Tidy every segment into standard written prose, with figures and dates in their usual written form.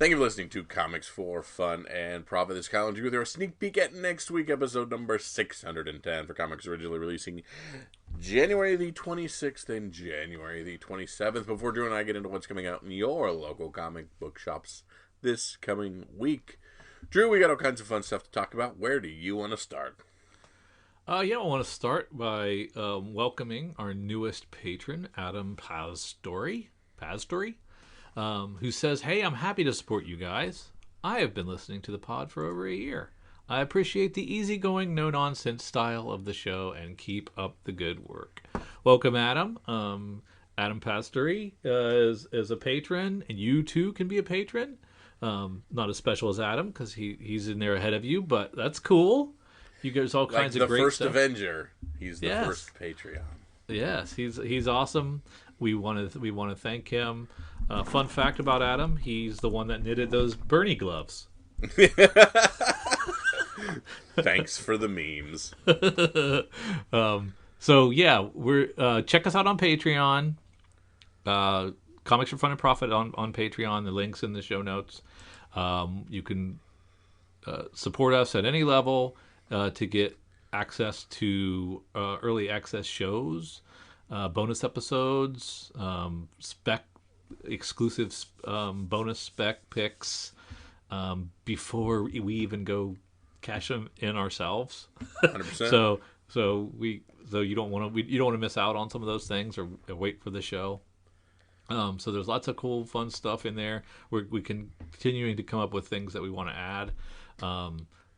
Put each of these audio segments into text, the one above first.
Thank you for listening to Comics for Fun and Profit. This is Kyle and Drew with a sneak peek at next week, episode number 610 for comics originally releasing January the 26th and January the 27th. Before Drew and I get into what's coming out in your local comic book shops this coming week, Drew, we got all kinds of fun stuff to talk about. Where do you want to start? I want to start by welcoming our newest patron, Adam Pastory, who says, "Hey, I'm happy to support you guys. I have been listening to the pod for over a year. I appreciate the easygoing, no-nonsense style of the show and keep up the good work." Welcome, Adam. Adam Pastory is a patron, and you too can be a patron. Not as special as Adam because he's in there ahead of you, but that's cool. You guys all kinds of great stuff. The first Avenger. He's the first Patreon. Yes, he's awesome. We want to thank him. Fun fact about Adam: he's the one that knitted those Bernie gloves. Thanks for the memes. So yeah, we're check us out on Patreon. Comics for Fun and Profit on Patreon. The link's in the show notes. You can support us at any level to get access to early access shows, bonus episodes, exclusive bonus spec picks before we even go cash them in ourselves. 100%. So you don't want to miss out on some of those things or wait for the show. So there's lots of cool, fun stuff in there. We can continuing to come up with things that we want to add,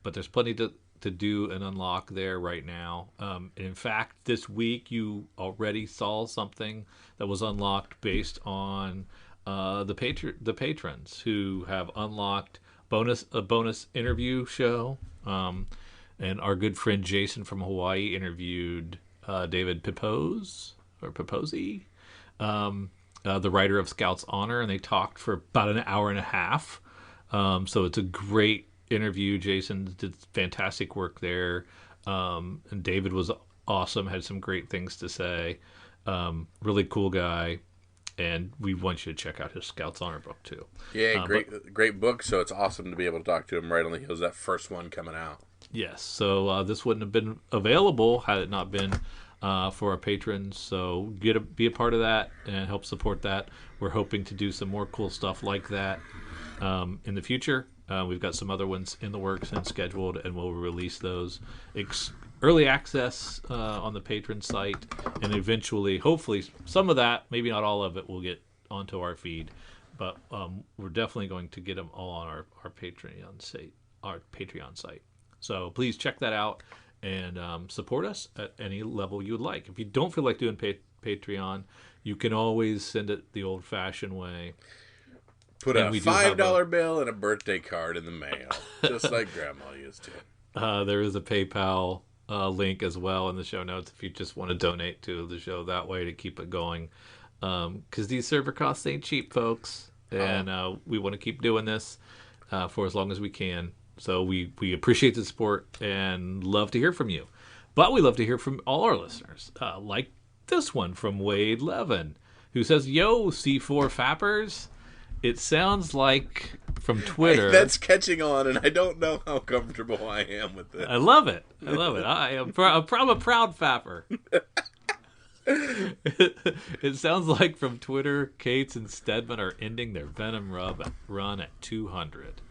but there's plenty to do and unlock there right now. In fact, this week you already saw something that was unlocked based on the patrons who have unlocked a bonus interview show. And our good friend Jason from Hawaii interviewed David Piposi, the writer of Scout's Honor, and they talked for about an hour and a half. So it's a great interview. Jason did fantastic work there, and David was awesome, had some great things to say. Really cool guy, and we want you to check out his Scout's Honor book too. Yeah, great book, so it's awesome to be able to talk to him right on the heels of that first one coming out. Yes, so this wouldn't have been available had it not been for our patrons, so be a part of that and help support that. We're hoping to do some more cool stuff like that in the future. We've got some other ones in the works and scheduled, and we'll release those early access on the patron site, and eventually, hopefully, some of that, maybe not all of it, will get onto our feed, but we're definitely going to get them all on our Patreon site. So please check that out and support us at any level you would like. If you don't feel like doing Patreon, you can always send it the old-fashioned way. Put a $5 bill and a birthday card in the mail, just like Grandma used to. There is a PayPal link as well in the show notes if you just want to donate to the show that way to keep it going. Because these server costs ain't cheap, folks. And we want to keep doing this for as long as we can. So we appreciate the support and love to hear from you. But we love to hear from all our listeners, like this one from Wade Levin, who says, "Yo, C4 Fappers. It sounds like from Twitter." That's catching on, and I don't know how comfortable I am with this. I love it. I am I'm a proud Fapper. It sounds like from Twitter, Cates and Stedman are ending their Venom run at 200.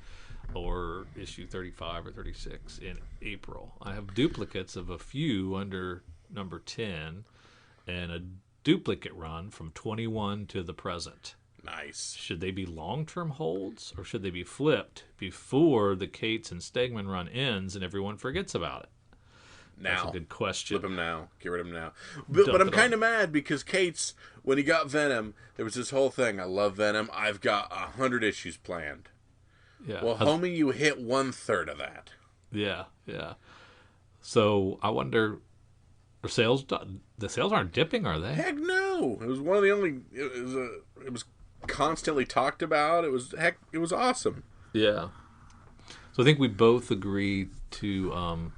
Or issue 35 or 36 in April. I have duplicates of a few under number 10 and a duplicate run from 21 to the present. Nice. Should they be long-term holds or should they be flipped before the Cates and Stegman run ends and everyone forgets about it? Now. That's a good question. Flip him now. Get rid of him now. But I'm kind of mad because Cates, when he got Venom, there was this whole thing. I love Venom. I've got 100 issues planned. Yeah. Well, homie, you hit 1/3 of that. Yeah. So I wonder, the sales aren't dipping, are they? Heck no! It was one of the only. It was constantly talked about. It was awesome. Yeah. So I think we both agree to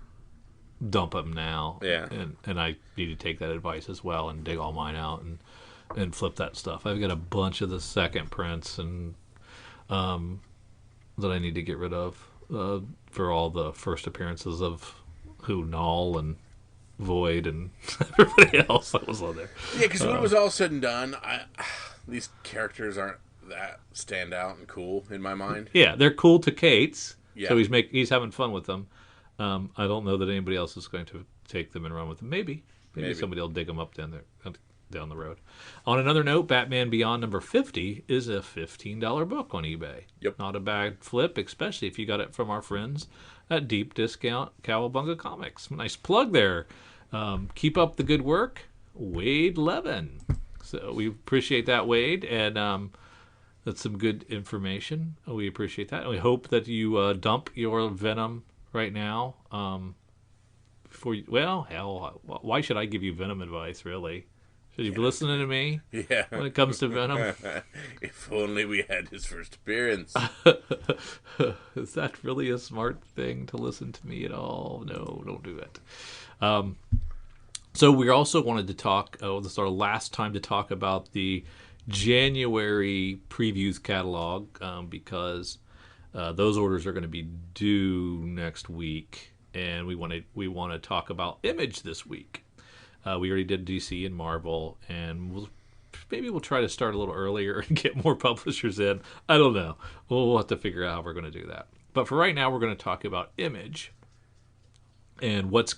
dump them now. Yeah. And I need to take that advice as well and dig all mine out and flip that stuff. I've got a bunch of the second prints and that I need to get rid of for all the first appearances of who Null and Void and everybody else that was on there. Yeah, because when it was all said and done, these characters aren't that stand out and cool in my mind. Yeah, they're cool to Kate's, Yeah, so he's having fun with them. I don't know that anybody else is going to take them and run with them. Maybe somebody will dig them up down the road. On another note, Batman Beyond number 50 is a $15 book on eBay. Yep. Not a bad flip, especially if you got it from our friends at Deep Discount Cowabunga Comics. Nice plug there. Keep up the good work, Wade Levin. So we appreciate that, Wade, and that's some good information. We appreciate that, and we hope that you dump your Venom right now. Before you, well, hell, why should I give you Venom advice? Really, should you be listening to me? Yeah. When it comes to Venom, If only we had his first appearance. is that really a smart thing to listen to me at all? No, don't do it. So we also wanted to talk. This is our last time to talk about the January previews catalog because those orders are going to be due next week, and we want to talk about Image this week. We already did DC and Marvel, and maybe we'll try to start a little earlier and get more publishers in. I don't know. We'll have to figure out how we're going to do that. But for right now, we're going to talk about Image and what's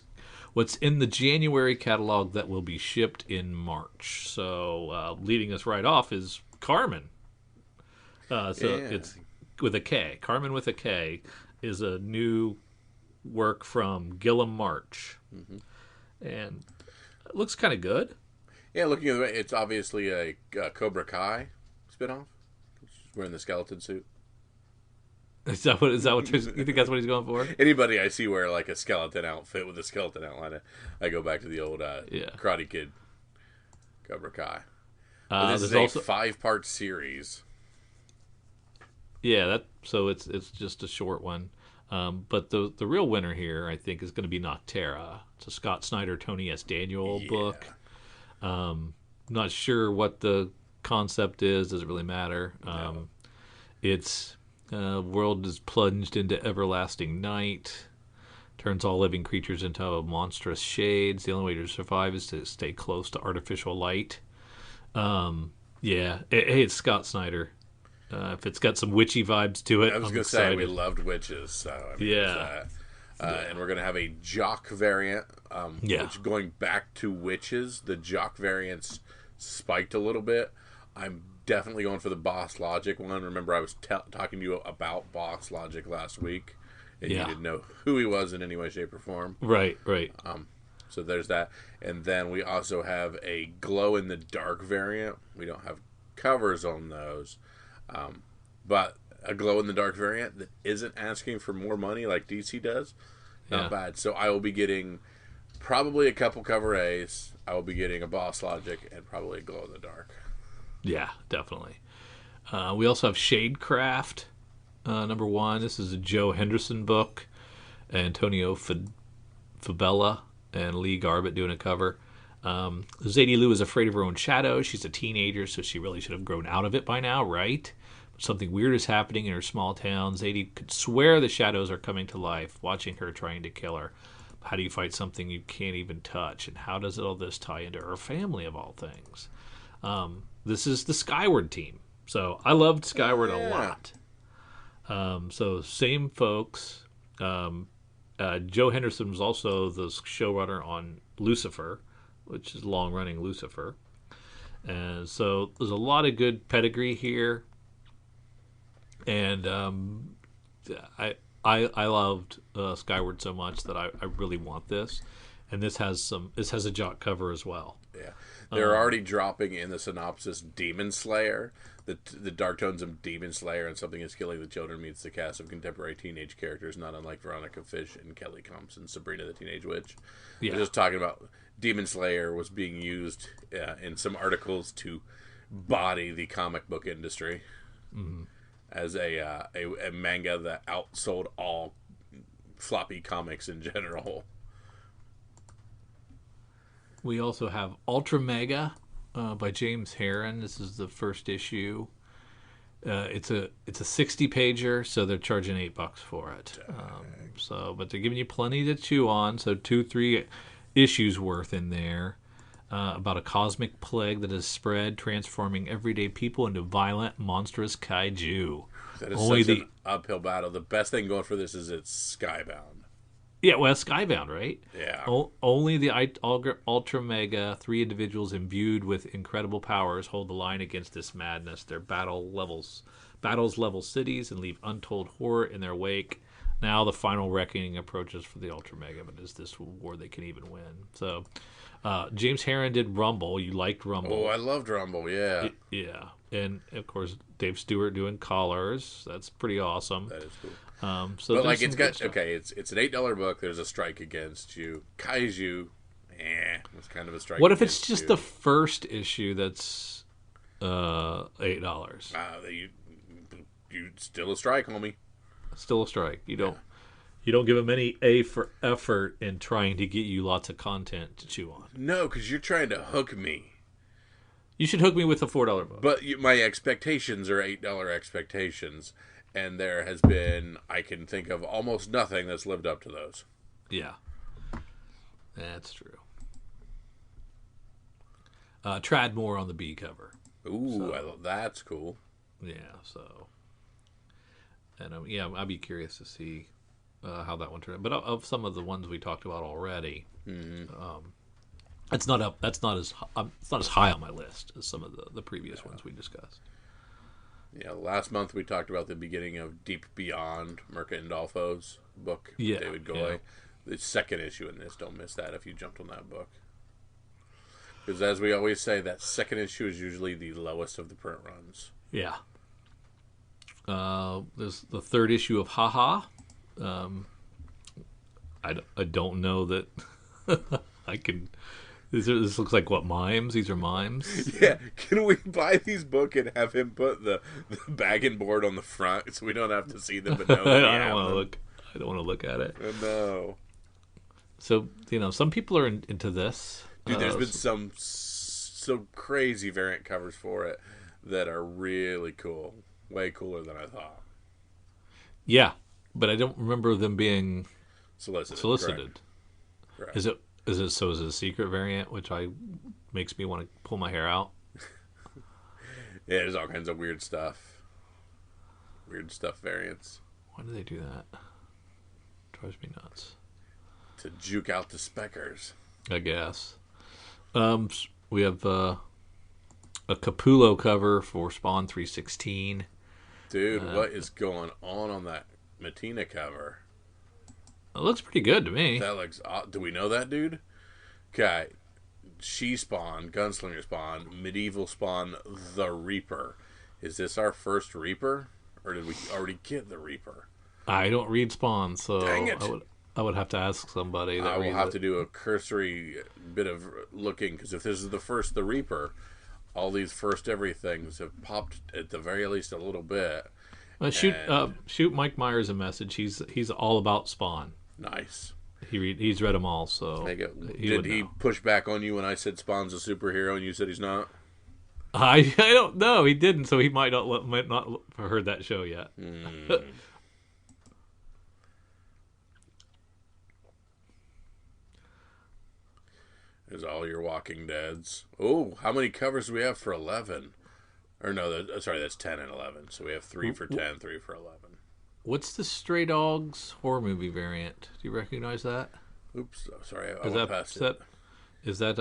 in the January catalog that will be shipped in March. So leading us right off is Carmen. It's with a K. Carmen with a K is a new work from Gillum March. And it looks kind of good. Yeah, looking at it, it's obviously a Cobra Kai spinoff. He's wearing the skeleton suit. Is that what you think that's what he's going for? Anybody I see wear like a skeleton outfit with a skeleton outline, I go back to the old Karate Kid Cobra Kai. This is also a 5-part series. Yeah, so it's just a short one. But the real winner here, I think, is going to be Noctera. It's a Scott Snyder, Tony S. Daniel book. Not sure what the concept is. Doesn't really matter. No. It's world is plunged into everlasting night. Turns all living creatures into monstrous shades. The only way to survive is to stay close to artificial light. It's Scott Snyder. If it's got some witchy vibes to it, I was going to say we loved witches, so and we're going to have a jock variant. Which going back to witches, the jock variants spiked a little bit. I'm definitely going for the Boss Logic one. Remember, I was talking to you about Boss Logic last week, and you didn't know who he was in any way, shape, or form. Right. So there's that, and then we also have a glow in the dark variant. We don't have covers on those. But a glow-in-the-dark variant that isn't asking for more money like DC does, not bad. So I will be getting probably a couple cover A's. I will be getting a Boss Logic and probably a glow-in-the-dark. Yeah, definitely. We also have Shadecraft, number 1. This is a Joe Henderson book. Antonio Fabella and Lee Garbett doing a cover. Zadie Lou is afraid of her own shadow. She's a teenager, so she really should have grown out of it by now, right? But something weird is happening in her small town. Zadie could swear the shadows are coming to life, watching her trying to kill her. How do you fight something you can't even touch? And how does all this tie into her family, of all things? This is the Skyward team. So I loved Skyward a lot. So same folks. Joe Henderson was also the showrunner on Lucifer, which is long-running Lucifer. And so there's a lot of good pedigree here. And I loved Skyward so much that I really want this. And this has a jock cover as well. Yeah. They're already dropping in the synopsis Demon Slayer, the dark tones of Demon Slayer, and Something is Killing the Children meets the cast of contemporary teenage characters, not unlike Veronica Fish and Kelly Thompson, Sabrina the Teenage Witch. Yeah. They're just talking about Demon Slayer was being used in some articles to body the comic book industry as a manga that outsold all floppy comics in general. We also have Ultra Mega by James Herron. This is the first issue. It's a 60 pager, so they're charging $8 for it. But they're giving you plenty to chew on. So 2-3 issues worth in there. About a cosmic plague that has spread, transforming everyday people into violent, monstrous kaiju. That is such an uphill battle. The best thing going for this is it's skybound. Yeah, well, Skybound, right? Yeah. Only the Ultra Mega, 3 individuals imbued with incredible powers, hold the line against this madness. Their battles level cities and leave untold horror in their wake. Now the final reckoning approaches for the Ultra Mega, but is this war they can even win? So, James Herron did Rumble. You liked Rumble. Oh, I loved Rumble, yeah. Yeah. And, of course, Dave Stewart doing Collars. That's pretty awesome. That is cool. But like it's got it's an $8 book. There's a strike against you. Kaiju, it's kind of a strike. What if it's just you. the first issue that's $8? You still a strike, homie. Still a strike. You don't give them any A for effort in trying to get you lots of content to chew on. No, because you're trying to hook me. You should hook me with a $4 book. But my expectations are $8 expectations. And there has been, I can think of almost nothing that's lived up to those. Yeah. That's true. Tradmore on the B cover. Ooh, that's cool. Yeah, so. And I'd be curious to see how that one turned out. But of some of the ones we talked about already, it's not as high on my list as some of the previous ones we discussed. Yeah, last month we talked about the beginning of Deep Beyond, Mirka Andolfo's book, David Goy. Yeah. The second issue in this, don't miss that if you jumped on that book. Because as we always say, that second issue is usually the lowest of the print runs. Yeah. There's the third issue of Haha. I don't know that I can... This looks like what, mimes? These are mimes? Yeah. Can we buy these books and have him put the bag and board on the front so we don't have to see them but know that I don't want to look at it. No. So, some people are into this. Dude, there's been some crazy variant covers for it that are really cool. Way cooler than I thought. Yeah, but I don't remember them being solicited. Correct. Is it a secret variant, which makes me want to pull my hair out? Yeah, there's all kinds of weird stuff. Weird stuff variants. Why do they do that? Drives me nuts. To juke out the speckers, I guess. We have a Capullo cover for Spawn 316. Dude, what is going on that Matina cover? It looks pretty good to me. That looks... Do we know that dude? Okay. She Spawn, Gunslinger Spawn, Medieval Spawn, The Reaper. Is this our first Reaper? Or did we already get the Reaper? I don't read Spawn, so dang it. I would have to ask somebody. I will have to do a cursory bit of looking, because if this is the first The Reaper, all these first everythings have popped at the very least a little bit. Shoot Mike Myers a message. He's all about Spawn. Nice. He's read them all, so did he push back on you when I said Spawn's a superhero and you said he's not? I don't know. He didn't, so he might not have heard that show yet. There's all your Walking Deads. Oh, how many covers do we have for 11? Or no, that's 10 and 11. So we have 3 for 10, 3 for 11. What's the Stray Dogs horror movie variant? Do you recognize that? Oops, sorry, I went past it. Is that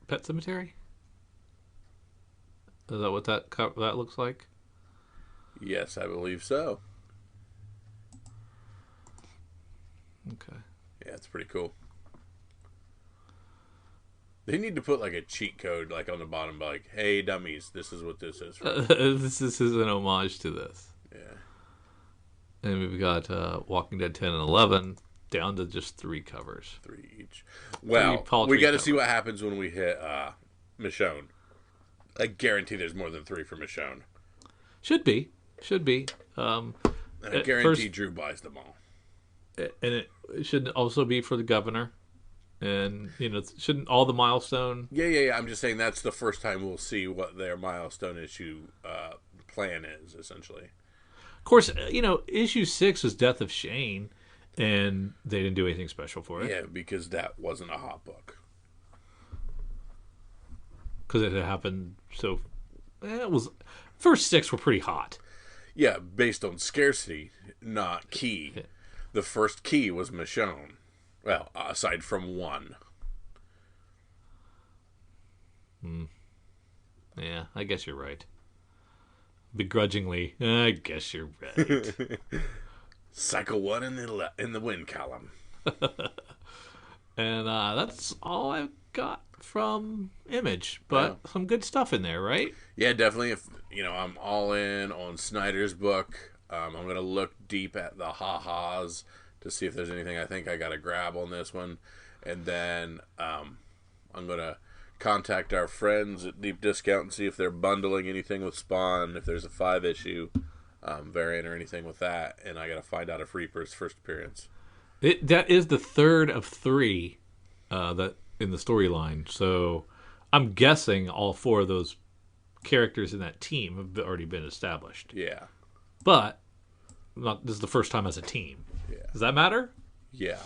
Pet Sematary? Is that what that looks like? Yes, I believe so. Okay. Yeah, it's pretty cool. They need to put like a cheat code like on the bottom, like, "Hey dummies, this is what this is." This is an homage to this. Yeah. And we've got Walking Dead 10 and 11 down to just 3 covers. 3 each. Well, we got to see what happens when we hit Michonne. I guarantee there's more than 3 for Michonne. Should be. And I guarantee Drew buys them all. And it should also be for the governor. And, shouldn't all the milestone... Yeah. I'm just saying that's the first time we'll see what their milestone issue plan is, essentially. Of course, issue 6 was Death of Shane, and they didn't do anything special for it. Yeah, because that wasn't a hot book. Because it had happened so... it was... First 6 were pretty hot. Yeah, based on scarcity, not key. Yeah. The first key was Michonne. Well, aside from one. Yeah, I guess you're right. Begrudgingly, I guess you're right. Cycle 1 in the win column. And that's all I've got from Image. But some good stuff in there, right? Yeah, definitely. If I'm all in on Snyder's book. I'm going to look deep at the ha-has to see if there's anything I think I got to grab on this one. And then I'm going to contact our friends at Deep Discount and see if they're bundling anything with Spawn, if there's a 5-issue variant or anything with that. And I got to find out if Reaper's first appearance. That is the third of 3 that in the storyline. So I'm guessing all 4 of those characters in that team have already been established. Yeah. But this is the first time as a team. Yeah. Does that matter? Yeah.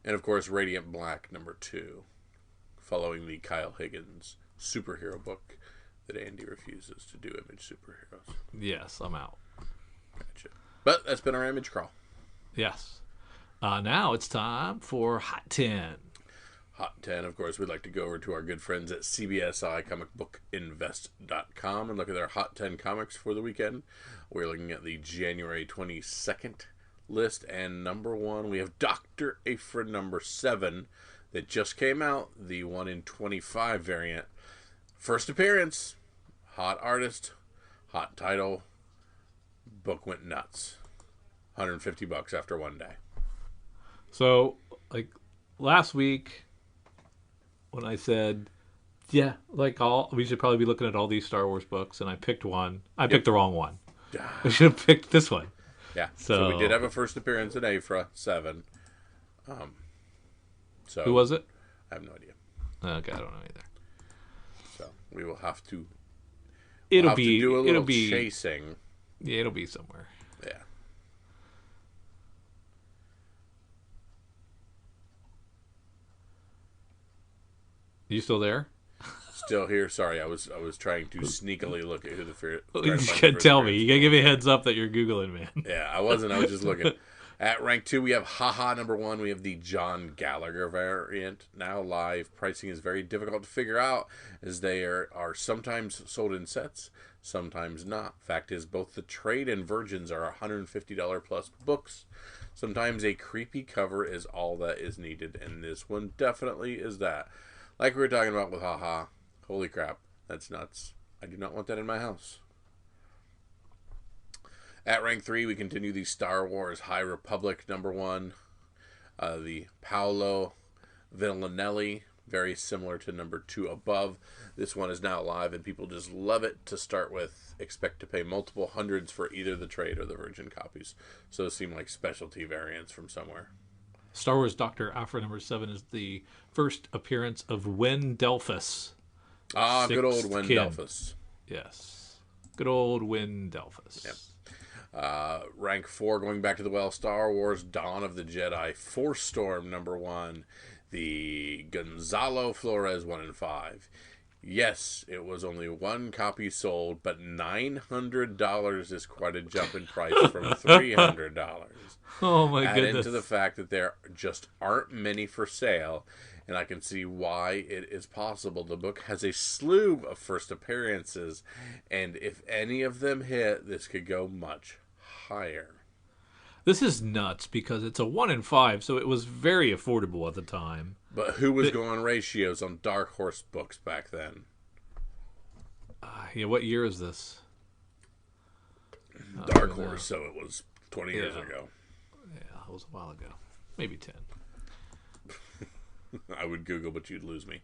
And of course, Radiant Black #2, following the Kyle Higgins superhero book that Andy refuses to do Image superheroes. Yes, I'm out. Gotcha. But that's been our Image crawl. Yes. Now it's time for Hot 10. Hot 10, of course, we'd like to go over to our good friends at CBSI comicbookinvest.com and look at their Hot 10 comics for the weekend. We're looking at the January 22nd list, and number 1, we have Dr. Aphra #7 that just came out, the 1 in 25 variant. First appearance, hot artist, hot title, book went nuts. $150 after one day. So, like last week, when I said, yeah, we should probably be looking at all these Star Wars books, and I picked one. I picked the wrong one. I should have picked this one. Yeah. So we did have a first appearance in Aphra 7. So who was it? I have no idea. Okay, I don't know either. So we will have to. It'll do a little chasing. Yeah, it'll be somewhere. Yeah. You still there? Still here. Sorry, I was trying to sneakily look at who the first. You gotta tell me. You gotta give me a heads up that you're Googling, man. Yeah, I wasn't. I was just looking. At rank 2, we have Haha #1. We have the John Gallagher variant. Now live. Pricing is very difficult to figure out, as they are sometimes sold in sets, sometimes not. Fact is, both the trade and Virgins are $150 plus books. Sometimes a creepy cover is all that is needed, and this one definitely is that. Like we were talking about with Haha. Holy crap, that's nuts. I do not want that in my house. At rank 3, we continue the Star Wars High Republic #1. The Paolo Villanelli, very similar to #2 above. This one is now live, and people just love it to start with. Expect to pay multiple hundreds for either the trade or the Virgin copies. So it seem like specialty variants from somewhere. Star Wars Dr. Aphra #7 is the first appearance of Wen Delphus. Ah, good old Wen kin. Delphus. Yes. Good old Wen Delphus. Yep. Rank 4, going back to the well, Star Wars Dawn of the Jedi Force Storm #1. The Gonzalo Flores 1 in 5. Yes, it was only one copy sold, but $900 is quite a jump in price from $300. Oh my Add goodness. into the fact that there just aren't many for sale, and I can see why it is possible. The book has a slew of first appearances, and if any of them hit, this could go much higher. This is nuts because it's a 1 in 5, so it was very affordable at the time. But who was going ratios on Dark Horse books back then? Yeah, what year is this? Dark Horse, so it was 20 years ago. Yeah, it was a while ago. Maybe 10. I would Google, but you'd lose me.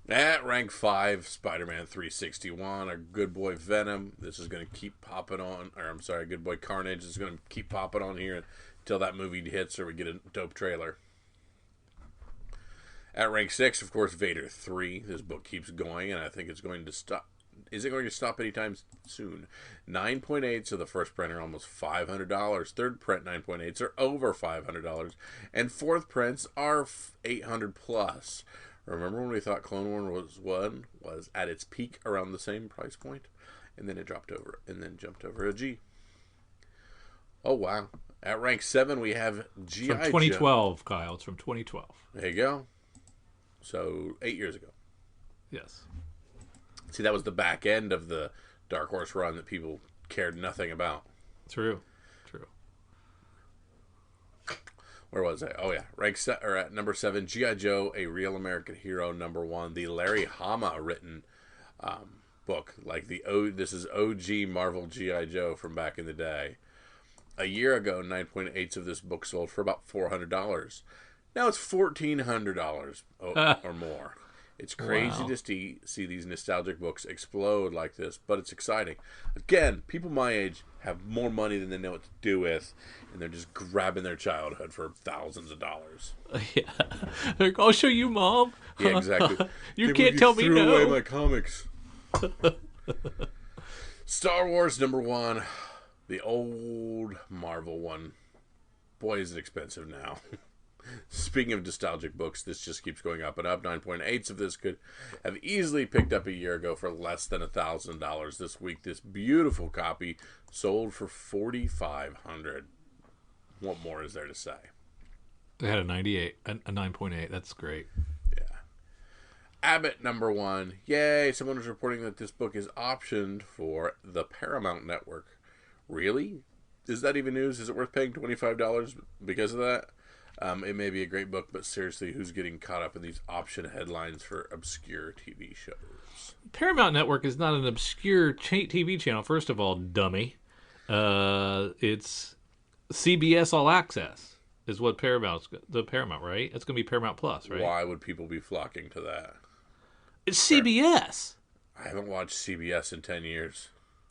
At rank 5, Spider-Man 361, our Good Boy Venom. This is going to keep popping on. Or, I'm sorry, Good Boy Carnage. This is going to keep popping on here until that movie hits or we get a dope trailer. At rank 6, of course, Vader 3. This book keeps going, and I think it's going to stop. isn't going to stop anytime soon. 9.8s of the first print are almost $500. Third print 9.8s are over $500. And fourth prints are 800 plus. Remember when we thought Clone Wars was at its peak around the same price point? And then it dropped over and then jumped over a G. Oh, wow. At rank 7, we have G.I. From 2012, Kyle. It's from 2012. There you go. So, 8 years ago. Yes. See, that was the back end of the Dark Horse run that people cared nothing about. True. Where was I? Oh, yeah. At number 7, G.I. Joe, A Real American Hero, number 1. The Larry Hama written book. This is OG Marvel G.I. Joe from back in the day. A year ago, 9.8s of this book sold for about $400. Now it's $1,400 or more. It's crazy to see these nostalgic books explode like this, but it's exciting. Again, people my age have more money than they know what to do with, and they're just grabbing their childhood for thousands of dollars. Yeah. Like, I'll show you, Mom. Yeah, exactly. You can't tell me no. Threw away my comics. Star Wars number 1. The old Marvel one. Boy, is it expensive now. Speaking of nostalgic books, this just keeps going up and up. 9.8s of this could have easily picked up a year ago for less than $1,000. This week, this beautiful copy sold for $4,500. What more is there to say? They had a 9.8. That's great. Yeah. Abbott number 1. Yay! Someone was reporting that this book is optioned for the Paramount Network. Really? Is that even news? Is it worth paying $25 because of that? It may be a great book, but seriously, who's getting caught up in these option headlines for obscure TV shows? Paramount Network is not an obscure TV channel. First of all, dummy. It's CBS All Access is what Paramount, right? It's going to be Paramount Plus, right? Why would people be flocking to that? It's CBS. I haven't watched CBS in 10 years.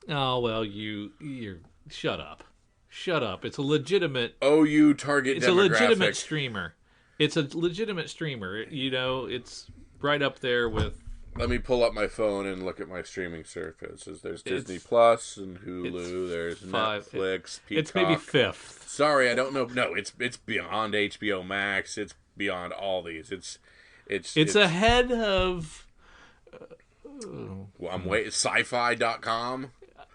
Oh, well, you're shut up. Shut up. It's a legitimate... OU target It's demographic. a legitimate streamer. It's a legitimate streamer. You know, it's right up there with... Let me pull up my phone and look at my streaming services. There's Disney Plus and Hulu. There's Netflix, Peacock. It's maybe fifth. Sorry, I don't know. No, it's beyond HBO Max. It's beyond all these. It's ahead of... I'm waiting. Sci-fi.com.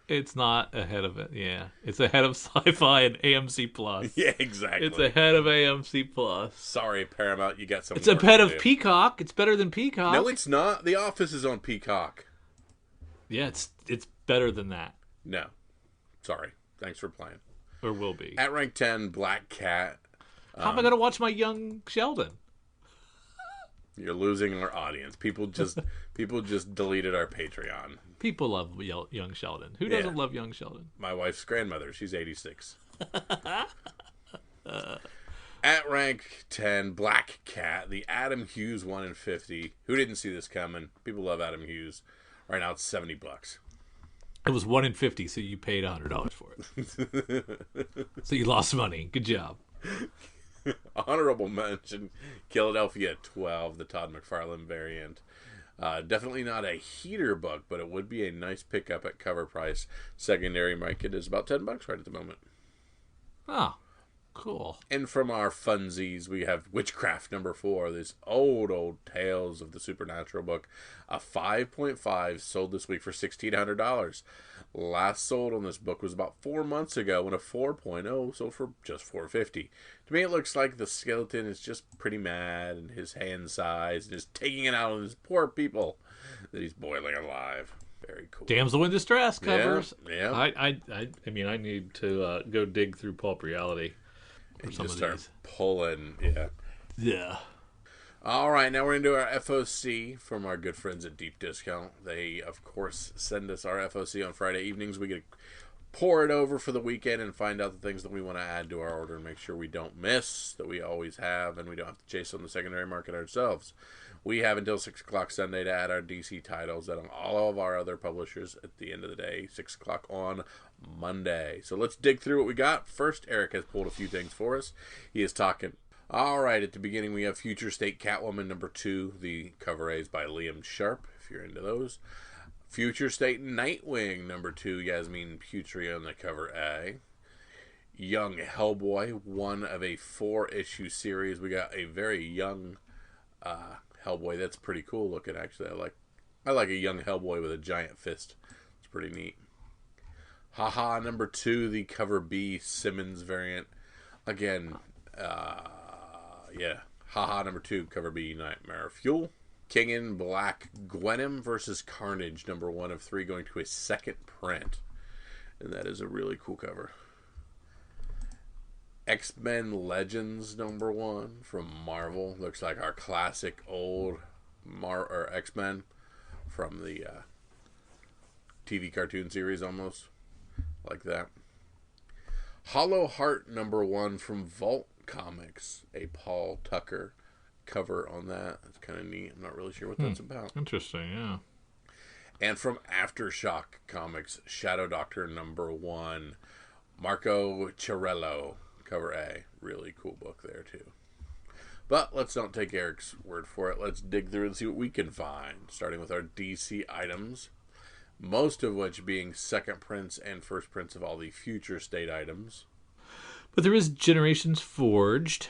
It's not ahead of it, yeah. It's ahead of Sci-Fi and AMC Plus. Yeah, exactly. It's ahead of AMC Plus. Sorry, Paramount, you got some. It's ahead of Peacock. It's better than Peacock. No, it's not. The Office is on Peacock. Yeah, it's better than that. No. Sorry. Thanks for playing. Or will be. At rank 10, Black Cat. How am I going to watch my Young Sheldon? You're losing our audience. People just deleted our Patreon. People love Young Sheldon. Who doesn't love Young Sheldon? My wife's grandmother. She's 86. At rank 10, Black Cat, the Adam Hughes 1 in 50. Who didn't see this coming? People love Adam Hughes. Right now it's $70. It was 1 in 50, so you paid $100 for it. So you lost money. Good job. Honorable mention, Philadelphia 12, the Todd McFarlane variant. Definitely not a heater book, but it would be a nice pickup at cover price. Secondary market is about $10 right at the moment. Oh, cool. And from our funsies, we have Witchcraft number 4, this old Tales of the Supernatural book. A 5.5 sold this week for $1,600. Last sold on this book was about 4 months ago, and a 4.0 sold for just $450. To me, it looks like the skeleton is just pretty mad, and his hand size, and just taking it out on his poor people that he's boiling alive. Very cool. Damsel in Distress covers. Yeah. I mean, I need to go dig through Pulp Reality for some just of start these. Pulling, Yeah. All right, now we're into our FOC from our good friends at Deep Discount. They, of course, send us our FOC on Friday evenings. We get to pour it over for the weekend and find out the things that we want to add to our order and make sure we don't miss, that we always have, and we don't have to chase on the secondary market ourselves. We have until 6 o'clock Sunday to add our DC titles and all of our other publishers at the end of the day, 6 o'clock on Monday. So let's dig through what we got. First, Eric has pulled a few things for us. He is talking... All right, at the beginning, we have Future State Catwoman number 2. The cover A is by Liam Sharp, if you're into those. Future State Nightwing, #2, Yasmin Putri on the cover A. Young Hellboy, one of a 4-issue series. We got a very young Hellboy. That's pretty cool looking, actually. I like a young Hellboy with a giant fist. It's pretty neat. Haha #2, the cover B Simmons variant. Again, yeah. Haha #2, cover B Nightmare Fuel. King in Black Gwenom versus Carnage, #1 of 3, going to a second print. And that is a really cool cover. X-Men Legends #1 from Marvel. Looks like our classic old X-Men from the TV cartoon series almost. Like that. Hollow Heart #1 from Vault Comics. A Paul Tucker cover on that. That's kind of neat. I'm not really sure what that's about. Interesting, yeah. And from Aftershock Comics, Shadow Doctor #1, Marco Ciarello, cover A. Really cool book there, too. But let's not take Eric's word for it. Let's dig through and see what we can find. Starting with our DC items, most of which being second prints and first prints of all the Future State items. But there is Generations Forged.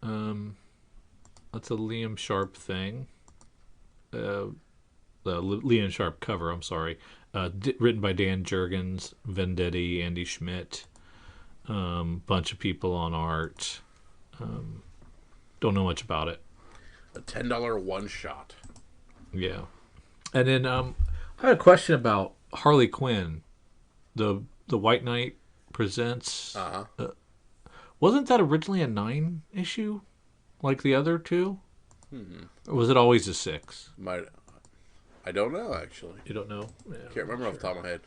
That's a Liam Sharp thing. The Liam Sharp cover, I'm sorry. Written by Dan Jurgens, Vendetti, Andy Schmidt. Bunch of people on art. Don't know much about it. A $10 one-shot. Yeah. And then I had a question about Harley Quinn. The White Knight Presents. Wasn't that originally a 9-issue? Like the other two? Or was it always a 6? I don't know, actually. You don't know? Yeah, Can't remember off the top of my head.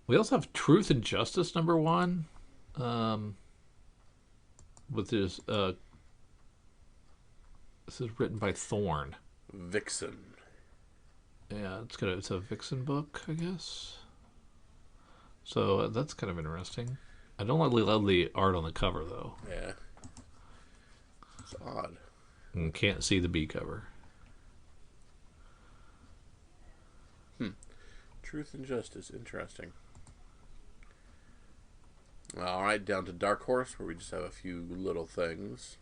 We also have Truth and Justice #1. With this is written by Thorne. Vixen. Yeah, it's a Vixen book, I guess. So that's kind of interesting. I don't really love the art on the cover, though. Yeah. It's odd. And can't see the B cover. Truth and Justice. Interesting. All right, down to Dark Horse, where we just have a few little things.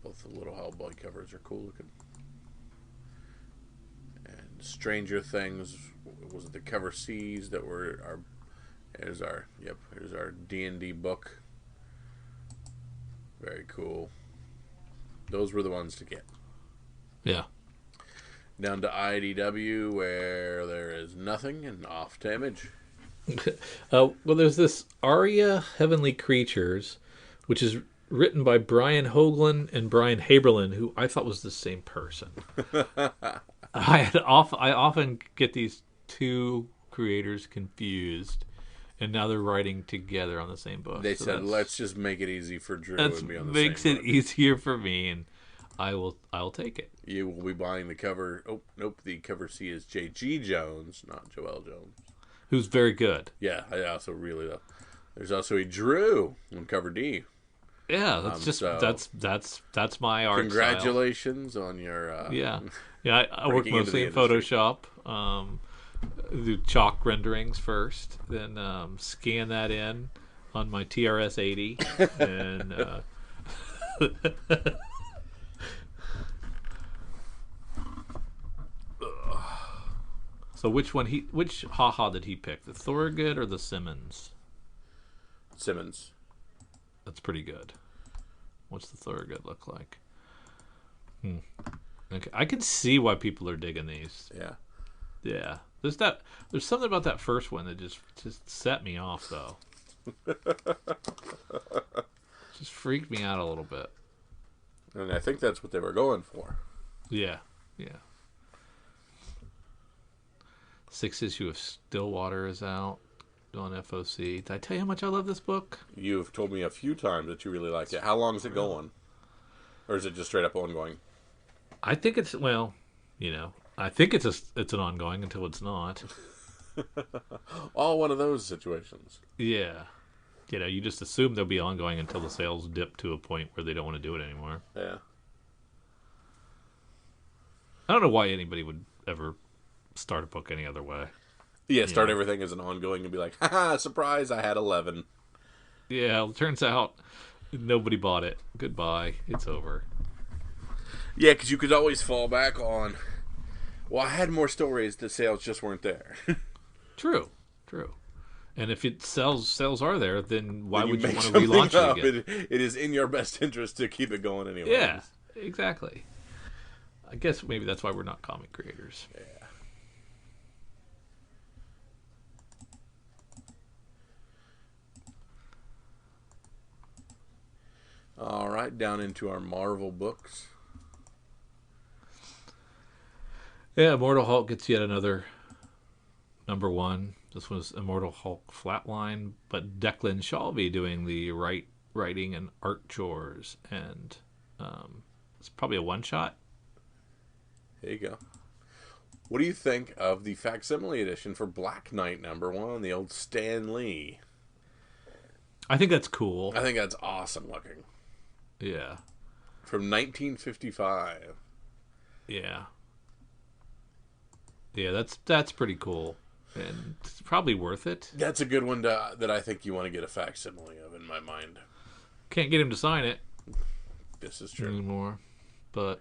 Both the little Hellboy covers are cool looking. And Stranger Things was the cover C's that were our. Here's our D&D book. Very cool. Those were the ones to get. Yeah. Down to IDW, where there is nothing, and off to Image. Well, there's this Aria Heavenly Creatures, which is written by Brian Hoagland and Brian Haberlin, who I thought was the same person. I often get these two creators confused, and now they're writing together on the same book. They said, let's just make it easy for Drew and be on the makes same it book. easier for me, and I'll take it. You will be buying the cover. Oh, nope. The cover C is J.G. Jones, not Joel Jones. Who's very good. Yeah, I also really love. There's also a Drew on cover D. Yeah, that's my art. Congratulations on your. Yeah. I work mostly in Photoshop. Do chalk renderings first, then scan that in on my TRS-80, and so which haha did he pick? The Thorogood or the Simmons? Simmons. That's pretty good. What's the Thorogood look like? Okay, I can see why people are digging these. Yeah. Yeah. There's something about that first one that just set me off, though. Just freaked me out a little bit. And I think that's what they were going for. Yeah. 6th issue of Stillwater is out on FOC. Did I tell you how much I love this book? You've told me a few times that you really like it. How long is it going? Or is it just straight up ongoing? I think it's, I think it's an ongoing until it's not. All one of those situations. Yeah. You just assume they'll be ongoing until the sales dip to a point where they don't want to do it anymore. Yeah. I don't know why anybody would ever start a book any other way. Yeah, start everything as an ongoing and be like, haha, surprise, I had 11. Yeah, it turns out nobody bought it. Goodbye. It's over. Yeah, because you could always fall back on, well, I had more stories, the sales just weren't there. True. And if sales are there, then why Then would you make want to something relaunch up. it again? It is in your best interest to keep it going anyway. Yeah, exactly. I guess maybe that's why we're not comic creators. Yeah. All right, down into our Marvel books. Yeah, Immortal Hulk gets yet another number one. This was Immortal Hulk Flatline, but Declan Shalvey doing the writing and art chores, and it's probably a one shot. There you go. What do you think of the facsimile edition for Black Knight #1, the old Stan Lee? I think that's cool. I think that's awesome looking. Yeah. From 1955. Yeah. Yeah, that's pretty cool. And it's probably worth it. That's a good one that I think you want to get a facsimile of in my mind. Can't get him to sign it. This is true. Anymore. But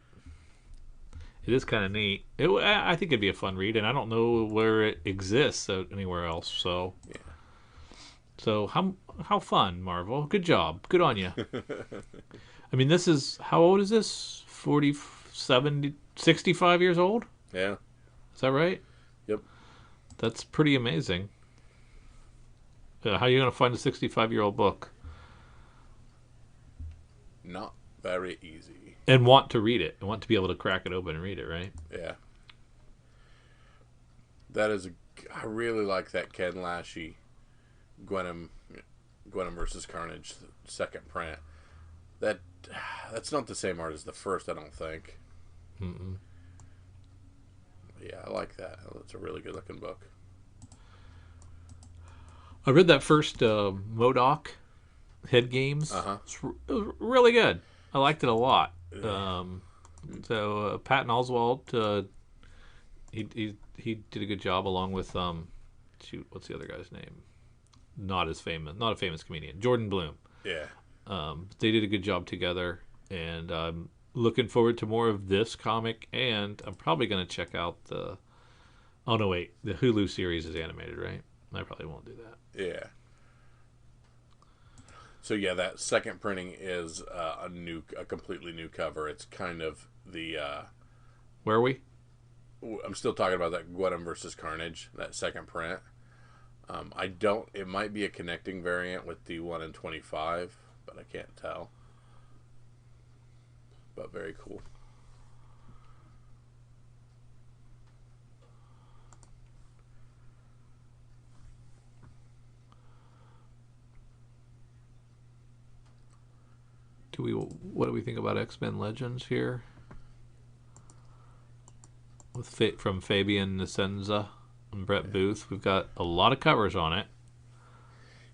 it is kind of neat. I think it'd be a fun read, and I don't know where it exists anywhere else. So, yeah. So how fun, Marvel. Good job. Good on you. I mean, this is, how old is this? 40, 70, 65 years old? Yeah. Is that right? Yep. That's pretty amazing. How are you going to find a 65-year-old book? Not very easy. And want to read it. And want to be able to crack it open and read it, right? Yeah. That is I really like that Ken Lashley Gwenom versus Carnage second print. That's not the same art as the first, I don't think. Mm-mm. Yeah, I like that. It's a really good looking book. I read that first MODOK Head Games. Uh-huh. It was really good. I liked it a lot. So Patton Oswalt, he did a good job along with what's the other guy's name? Not a famous comedian, Jordan Bloom. Yeah. They did a good job together, and I'm looking forward to more of this comic. And I'm probably going to check out the Hulu series is animated, right? I probably won't do that. Yeah. So yeah, that second printing is a completely new cover. It's kind of the. Where are we? I'm still talking about that Gwenom versus Carnage, that second print. It might be a connecting variant with the 1 in 25, but I can't tell. But very cool. What do we think about X-Men Legends here? From Fabian Nicieza and Brett Booth. We've got a lot of covers on it.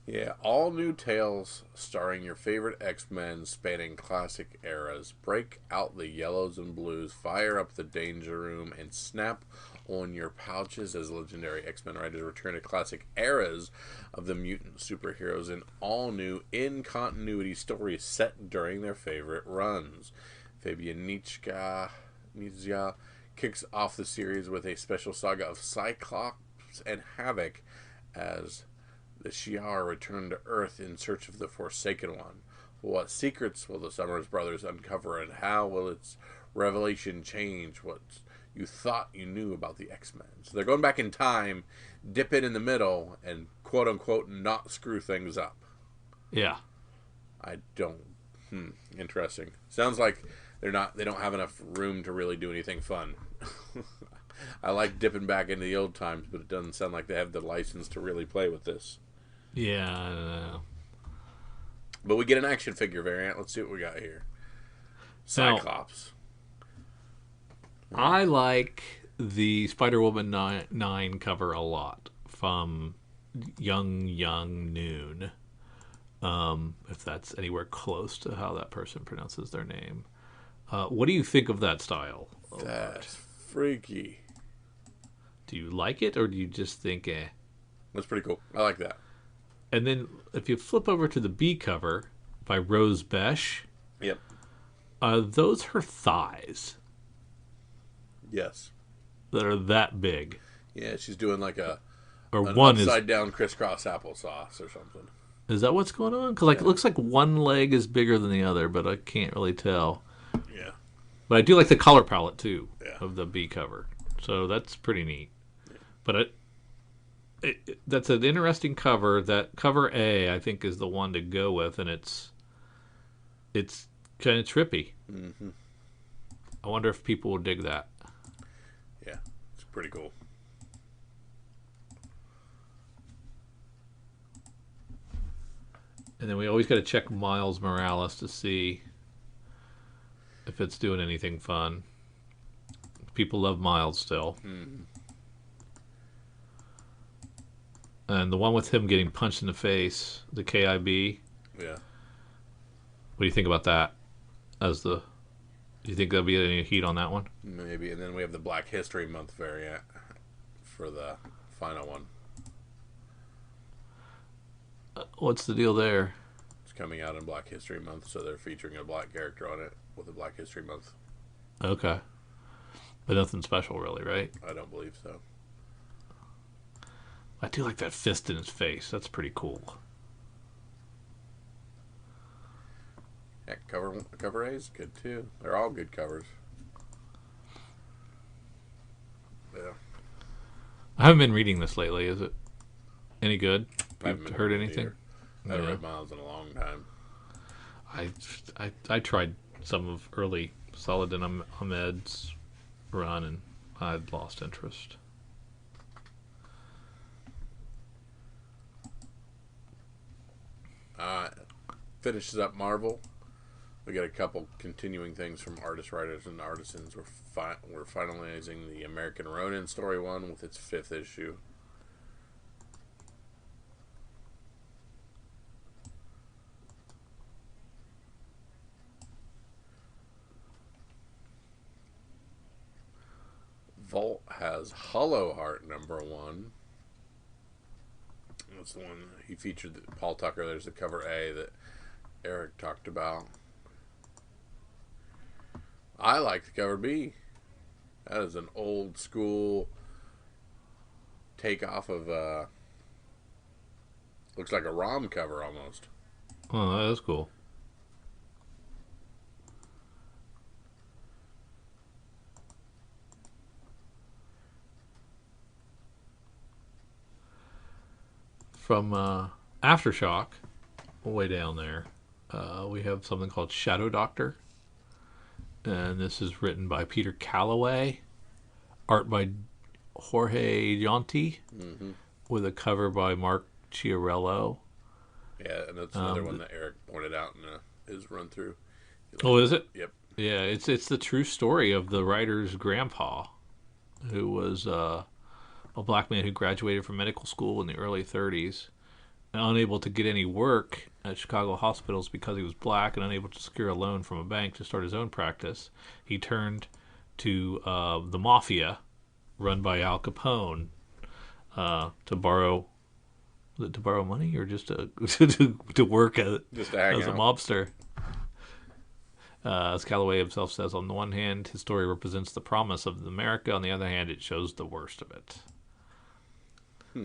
Yeah, all new tales starring your favorite X-Men spanning classic eras. Break out the yellows and blues, fire up the danger room, and snap on your pouches as legendary X-Men writers return to classic eras of the mutant superheroes in all new in-continuity stories set during their favorite runs. Fabian Nicieza kicks off the series with a special saga of Cyclops and Havoc as the Shi'ar return to Earth in search of the Forsaken One. What secrets will the Summers brothers uncover, and how will its revelation change what you thought you knew about the X-Men? So they're going back in time, dip in the middle, and quote-unquote not screw things up. Yeah. Interesting. Sounds like they don't have enough room to really do anything fun. I like dipping back into the old times, but it doesn't sound like they have the license to really play with this. Yeah, I don't know. But we get an action figure variant. Let's see what we got here. Cyclops. I like the Spider-Woman 9 cover a lot from Young Noon. if that's anywhere close to how that person pronounces their name. What do you think of that style? That's freaky. Do you like it, or do you just think, eh? That's pretty cool. I like that. And then if you flip over to the B cover by Rose Besh, Yep. are those her thighs Yes. that are that big? Yeah, she's doing like Or an one upside down crisscross applesauce or something. is that what's going on? Because like, it looks like one leg is bigger than the other, but I can't really tell. Yeah. But I do like the color palette, too, Yeah. of the B cover. So that's pretty neat. But that's an interesting cover. That cover A, I think, is the one to go with, and it's kind of trippy. Mm-hmm. I wonder if people will dig that. Yeah, it's pretty cool. And then we always got to check Miles Morales to see if it's doing anything fun. People love Miles still. Mm-hmm. And the one with him getting punched in the face, the KIB. Yeah. What do you think about that? Do you think there'll be any heat on that one? Maybe. And then we have the Black History Month variant for the final one. What's the deal there? It's coming out in Black History Month, so they're featuring a black character on it with a Black History Month. Okay. But nothing special, really, right? I don't believe so. I do like that fist in his face. That's pretty cool. Yeah, cover A is good too. They're all good covers. Yeah. I haven't been reading this lately. Is it any good? I Have haven't you heard read it anything? either. I haven't read Miles in a long time. I tried some of early Saladin Ahmed's run, and I'd lost interest. Finishes up Marvel. We got a couple continuing things from artists, writers, and artisans. We're finalizing the American Ronin story one with its 5th issue. Vault has Hollow Heart #1. That's the one he featured. Paul Tucker. There's the cover A that Eric talked about. I like the cover B. That is an old school takeoff of looks like a ROM cover almost. Oh, that is cool. From Aftershock, way down there, we have something called Shadow Doctor. And this is written by Peter Calloway, art by Jorge Yonti, with a cover by Mark Chiarello. Yeah, and that's another one that Eric pointed out in his run through. Oh, is it? Yep. Yeah, it's the true story of the writer's grandpa, who was a black man who graduated from medical school in the early 30s, and unable to get any work at Chicago hospitals because he was black and unable to secure a loan from a bank to start his own practice. He turned to the mafia, run by Al Capone, to borrow money or just to work as Just to hang a out. mobster. As Calloway himself says, on the one hand, his story represents the promise of America. On the other hand, it shows the worst of it.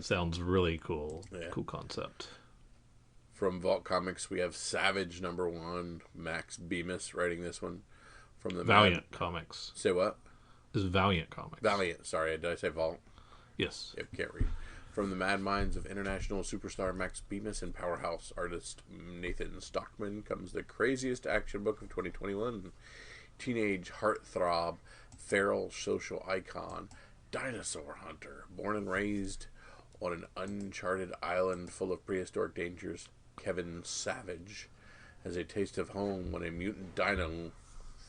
Sounds really cool. Yeah. Cool concept. From Vault Comics, we have Savage #1. Max Bemis writing this one. From the Valiant Comics. Say what? This is Valiant Comics. Valiant. Sorry, did I say Vault? Yes. Yep, can't read. From the mad minds of international superstar Max Bemis and powerhouse artist Nathan Stockman comes the craziest action book of 2021. Teenage heartthrob, feral social icon, dinosaur hunter, born and raised on an uncharted island full of prehistoric dangers, Kevin Savage has a taste of home when a mutant dino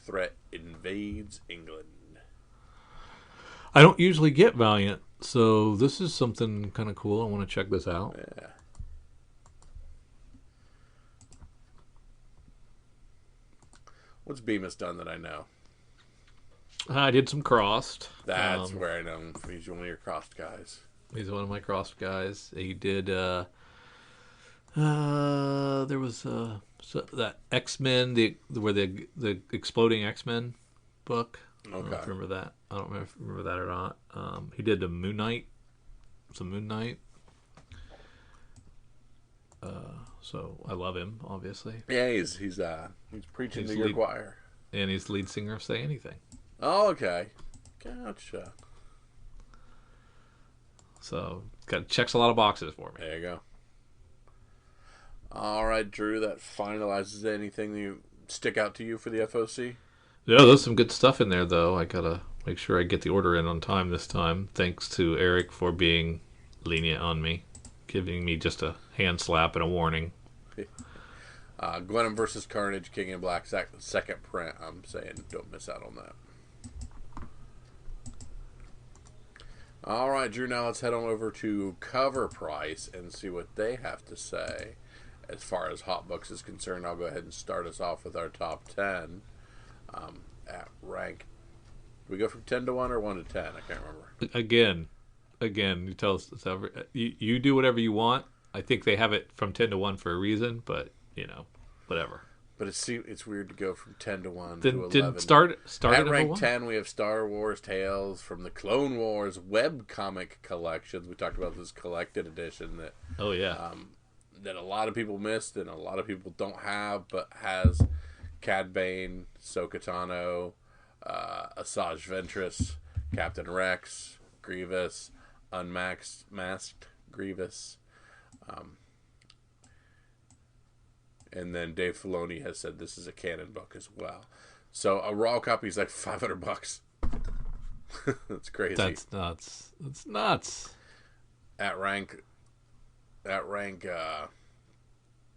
threat invades England. I don't usually get Valiant, so this is something kind of cool. I want to check this out. Yeah. What's Bemis done that I know? I did some crossed. That's where I know him. He's one of your crossed guys. He's one of my crossed guys. He did. There was that X-Men, the exploding X-Men book. I don't know if you remember that. I don't remember that or not. He did the Moon Knight. Some Moon Knight. So I love him, obviously. Yeah, he's preaching to your choir. And he's the lead singer of Say Anything. Oh, okay. Gotcha. So checks a lot of boxes for me. There you go. All right, Drew, that finalizes anything that you stick out to you for the FOC? Yeah, there's some good stuff in there, though. I gotta make sure I get the order in on time this time. Thanks to Eric for being lenient on me, giving me just a hand slap and a warning. Gwenham versus Carnage, King in Black, second print. I'm saying don't miss out on that. All right, Drew, now let's head on over to Cover Price and see what they have to say. As far as Hot Books is concerned, I'll go ahead and start us off with our top 10 at rank. Do we go from 10 to 1 or 1 to 10? I can't remember. Again, you tell us. You do whatever you want. I think they have it from 10 to 1 for a reason, but, whatever. But it's weird to go from 10 to 1 to 11. Didn't start at rank 10, we have Star Wars Tales from the Clone Wars webcomic collections. We talked about this collected edition that that a lot of people missed and a lot of people don't have, but has Cad Bane, Ahsoka Tano, Asajj Ventress, Captain Rex, Grievous, Unmasked Grievous, and then Dave Filoni has said this is a canon book as well. So a raw copy is like $500. That's crazy. That's nuts. That's nuts. At rank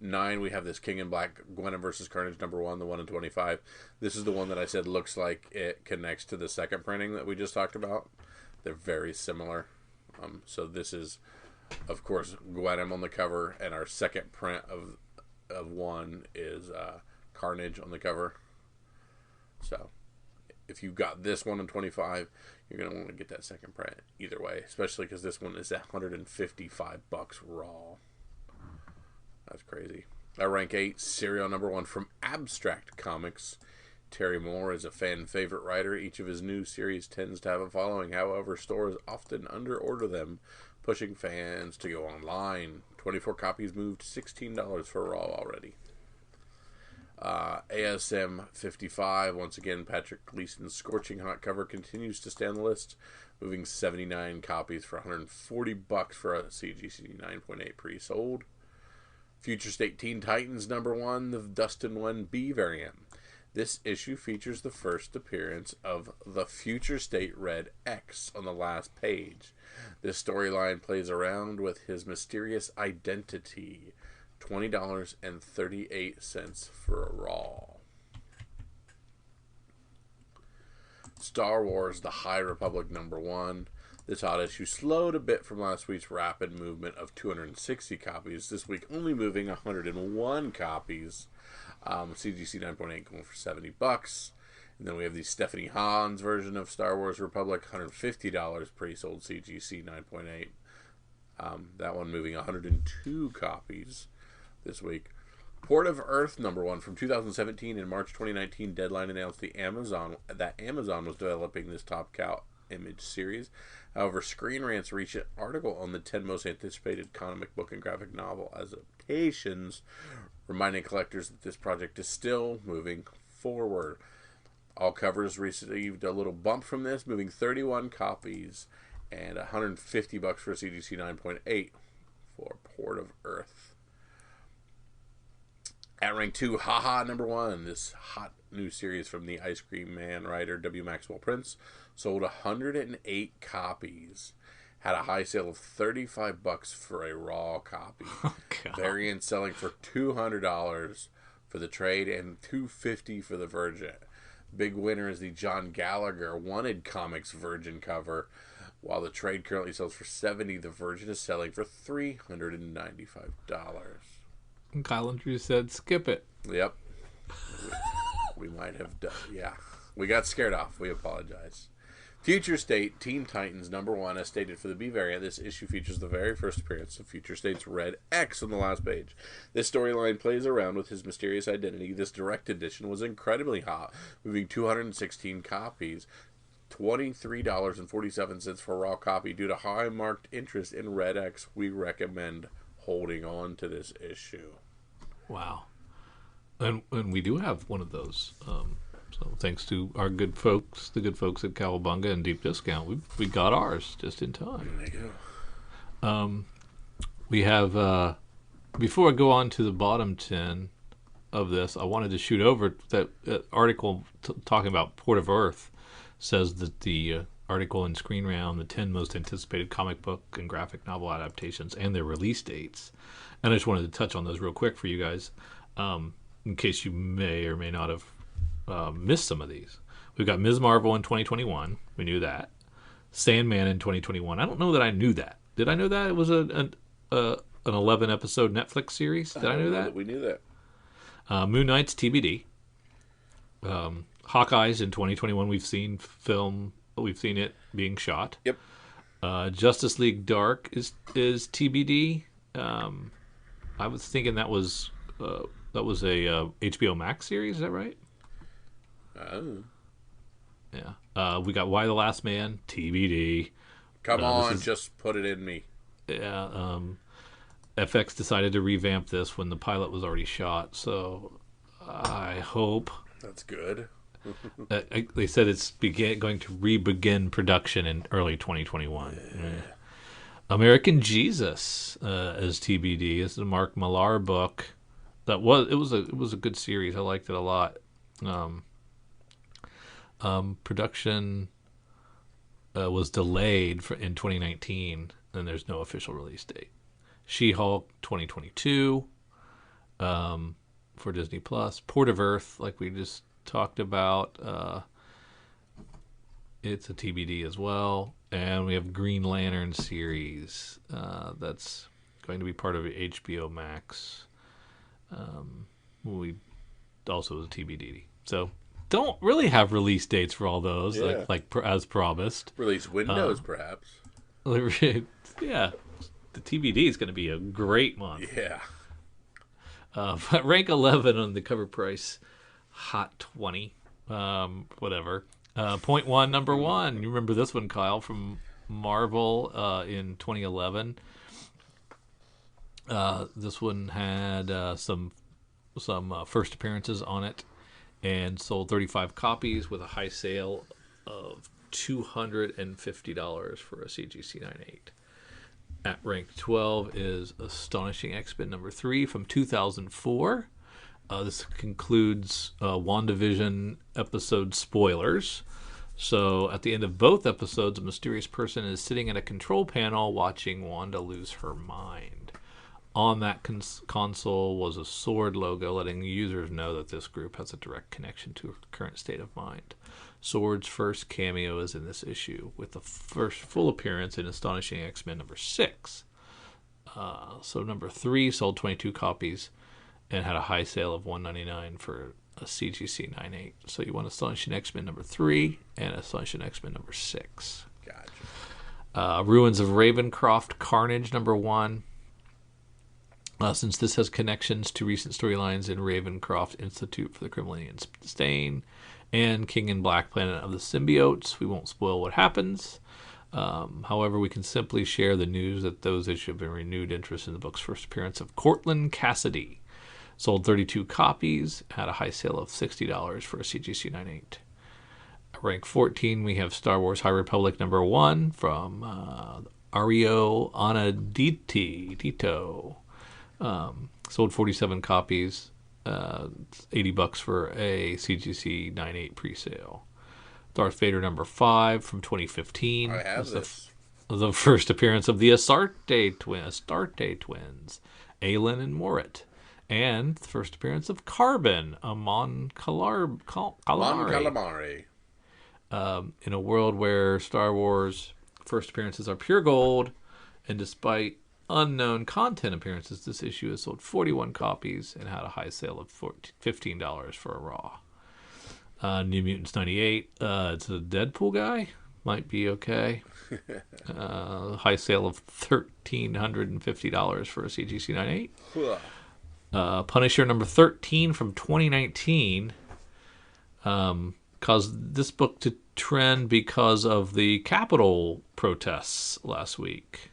9, we have this King in Black, Gwenham versus Carnage #1, the 1 in 25. This is the one that I said looks like it connects to the second printing that we just talked about. They're very similar. So this is, of course, Gwenham on the cover, and our second print of one is Carnage on the cover. So if you got this 1 in 25, you're going to want to get that second print either way, especially because this one is at $155 raw. That's crazy. At rank 8, serial #1 from Abstract Comics. Terry Moore is a fan favorite writer. Each of his new series tends to have a following. However, stores often underorder them, pushing fans to go online. 24 copies moved $16 for raw already. ASM 55, once again, Patrick Gleason's Scorching Hot cover continues to stay on the list, moving 79 copies for $140 for a CGC 9.8 pre-sold. Future State Teen Titans #1, the Dustin 1B variant. This issue features the first appearance of the Future State Red X on the last page. This storyline plays around with his mysterious identity. $20.38 for a raw. Star Wars The High Republic #1. This odd issue slowed a bit from last week's rapid movement of 260 copies. This week only moving 101 copies. CGC 9.8 going for $70. And then we have the Stephanie Hahn's version of Star Wars Republic, $150 pre-sold CGC 9.8. That one moving 102 copies this week. Port of Earth #1 from 2017. In March 2019, Deadline announced that Amazon was developing this Top Cow image series. However, Screen Rant's recent article on the 10 most anticipated comic book and graphic novel adaptations, reminding collectors that this project is still moving forward. All covers received a little bump from this, moving 31 copies and $150 for CGC 9.8 for Port of Earth. At rank 2, Haha #1. This hot new series from the Ice Cream Man writer W. Maxwell Prince sold 108 copies. Had a high sale of $35 for a raw copy. Oh, Variant selling for $200 for the trade and $250 for the Virgin. Big winner is the John Gallagher Wanted Comics Virgin cover. While the trade currently sells for $70, the Virgin is selling for $395. Kyle Andrews said, skip it. Yep. We might have done. Yeah, we got scared off. We apologize. Future State Teen Titans #1, as stated for the B variant. This issue features the very first appearance of Future State's Red X on the last page. This storyline plays around with his mysterious identity. This direct edition was incredibly hot, moving 216 copies. $23.47 for a raw copy. Due to high marked interest in Red X, we recommend holding on to this issue. Wow. And we do have one of those. So thanks to our good folks, the good folks at Cowabunga and Deep Discount, we got ours just in time. There you go. We have, before I go on to the bottom 10 of this, I wanted to shoot over that article talking about Port of Earth. Says that the article in Screen Round, the 10 most anticipated comic book and graphic novel adaptations and their release dates. And I just wanted to touch on those real quick for you guys, in case you may or may not have missed some of these. We've got Ms. Marvel in 2021. We knew that. Sandman in 2021. I don't know that I knew that. Did I know that? It was an 11-episode Netflix series. Did I know that? We knew that. Moon Knight's TBD. Hawkeyes in 2021. We've seen it being shot. Yep. Justice League Dark is TBD. I was thinking that was a HBO Max series. Is that right? Oh. Yeah. We got Why the Last Man TBD. Come on, just put it in me. Yeah. FX decided to revamp this when the pilot was already shot, so I hope that's good. They said it's going to re-begin production in early 2021. Yeah. American Jesus as TBD. This is a Mark Millar book. It was a good series. I liked it a lot. Production was delayed in 2019, and there's no official release date. She-Hulk 2022 for Disney Plus. Port of Earth, like we just talked about, it's a TBD as well. And we have Green Lantern series that's going to be part of HBO Max. We also is a TBD. So don't really have release dates for all those, like as promised. Release windows, perhaps. Yeah, the TBD is going to be a great month. Yeah. But rank 11 on the cover price. Hot 20, whatever. Point one, #1. You remember this one, Kyle, from Marvel in 2011. This one had some first appearances on it, and sold 35 copies with a high sale of $250 for a CGC 98. At rank 12 is Astonishing X-Men #3 from 2004. This concludes WandaVision episode spoilers. So at the end of both episodes, a mysterious person is sitting at a control panel watching Wanda lose her mind. On that console was a sword logo letting users know that this group has a direct connection to her current state of mind. Sword's first cameo is in this issue, with the first full appearance in Astonishing X-Men #6. So #3 sold 22 copies and had a high sale of $199 for a CGC 98. So you want Astonishing X-Men #3 and Astonishing X-Men #6. Gotcha. Ruins of Ravencroft Carnage #1. Since this has connections to recent storylines in Ravencroft Institute for the Criminally Insane and King in Black Planet of the Symbiotes, we won't spoil what happens. However, we can simply share the news that those issues have been renewed interest in the book's first appearance of Cortland Cassidy. Sold 32 copies, had a high sale of $60 for a CGC 98. At rank 14, we have Star Wars High Republic #1 from Ario Anadito. Sold 47 copies, $80 for a CGC 98 pre-sale. Darth Vader #5 from 2015. I have this. The first appearance of the Astarte twins, Aelin and Morit. And the first appearance of Carbon, Amon Calamari. In a world where Star Wars first appearances are pure gold, and despite unknown content appearances, this issue has sold 41 copies and had a high sale of $15 for a raw. New Mutants 98. It's a Deadpool guy. Might be okay. High sale of $1,350 for a CGC 98. Punisher number 13 from 2019 caused this book to trend because of the Capitol protests last week.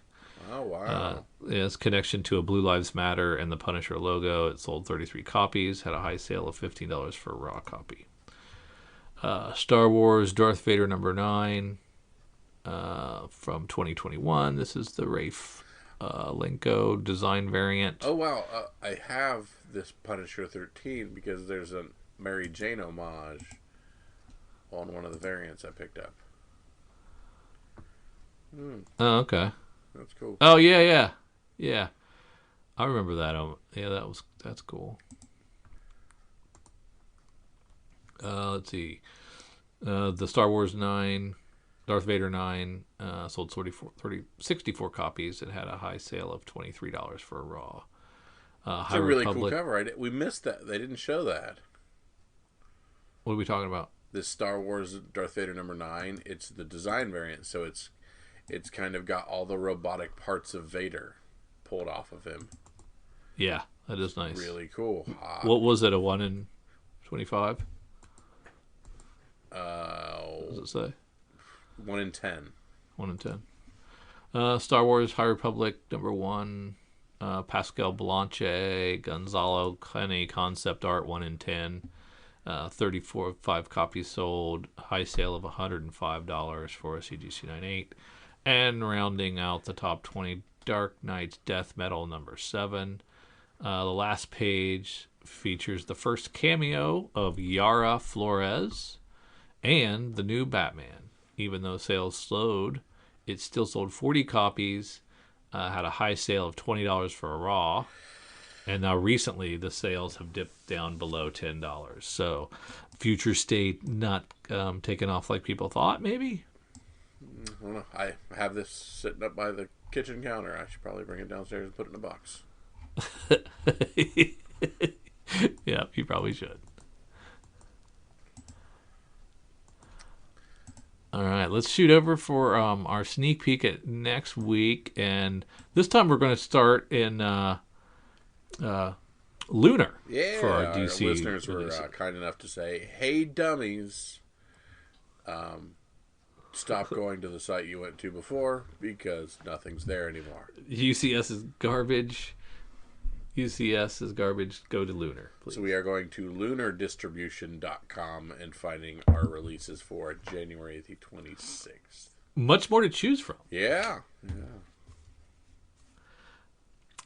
Oh, wow. Its connection to a Blue Lives Matter and the Punisher logo. It sold 33 copies, had a high sale of $15 for a raw copy. Star Wars Darth Vader number 9 from 2021. This is the Rafe Lenko design variant. Oh, wow. I have this Punisher 13 because there's a Mary Jane homage on one of the variants I picked up. Oh, okay. That's cool. Oh, yeah. I remember that. Yeah, that's cool. Let's see. The Star Wars 9, Darth Vader 9, sold 64 copies. It had a high sale of $23 for a raw. It's a really cool cover. We missed that. They didn't show that. What are we talking about? This Star Wars Darth Vader number 9. It's the design variant, so it's kind of got all the robotic parts of Vader pulled off of him. Yeah, that is nice. Really cool. What was it? A 1 in 25? What does it say? 1 in 10. 1 in 10. Star Wars High Republic number 1. Pascal Blanche, Gonzalo Kenny concept art 1 in 10. 5 copies sold. High sale of $105 for a CGC 98. And rounding out the top 20, Dark Knight's Death Metal number 7. The last page features the first cameo of Yara Flores and the new Batman. Even though sales slowed, it still sold 40 copies, had a high sale of $20 for a raw, and now recently the sales have dipped down below $10. So Future State not taking off like people thought, maybe? I don't know. I have this sitting up by the kitchen counter. I should probably bring it downstairs and put it in a box. Yeah, you probably should. All right, let's shoot over for our sneak peek at next week, and this time we're going to start in Lunar. Yeah, for our DC our listeners were kind enough to say, "Hey, dummies, stop going to the site you went to before because nothing's there anymore." UCS is garbage. UCS is garbage. Go to Lunar, please. So we are going to lunardistribution.com and finding our releases for January the 26th. Much more to choose from. Yeah.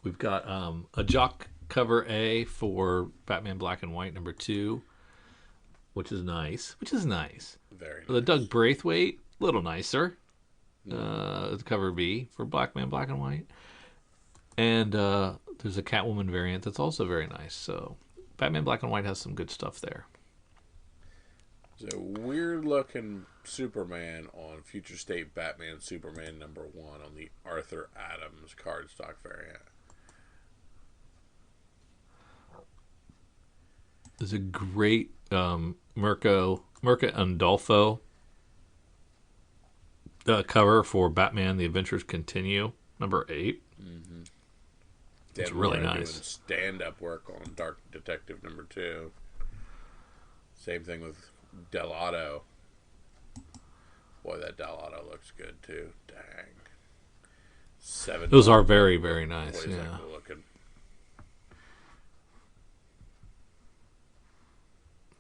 We've got a Jock cover A for Batman Black and White number 2, which is nice. Very nice. The Doug Braithwaite, a little nicer. Cover B for Batman Black and White. And there's a Catwoman variant that's also very nice. So Batman Black and White has some good stuff there. There's a weird-looking Superman on Future State Batman Superman number 1 on the Arthur Adams cardstock variant. There's a great Mirka Andolfo cover for Batman: The Adventures Continue, number 8. Mm-hmm. It's really nice. Doing stand-up work on Dark Detective number 2. Same thing with Delato. Boy, that Delato looks good too. Dang. Those are very, very nice. Boy, is yeah. that cool looking.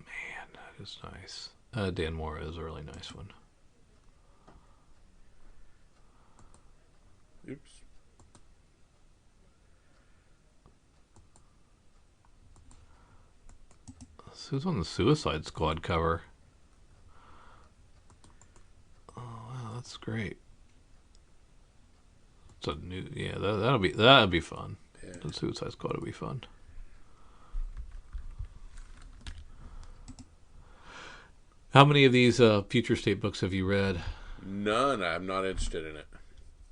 Man, that is nice. Dan Mora is a really nice one. Oops. Who's on the Suicide Squad cover? Oh wow, that's great. It's a new, yeah. That'll be fun. Yeah. The Suicide Squad will be fun. How many of these Future State books have you read? None. I'm not interested in it.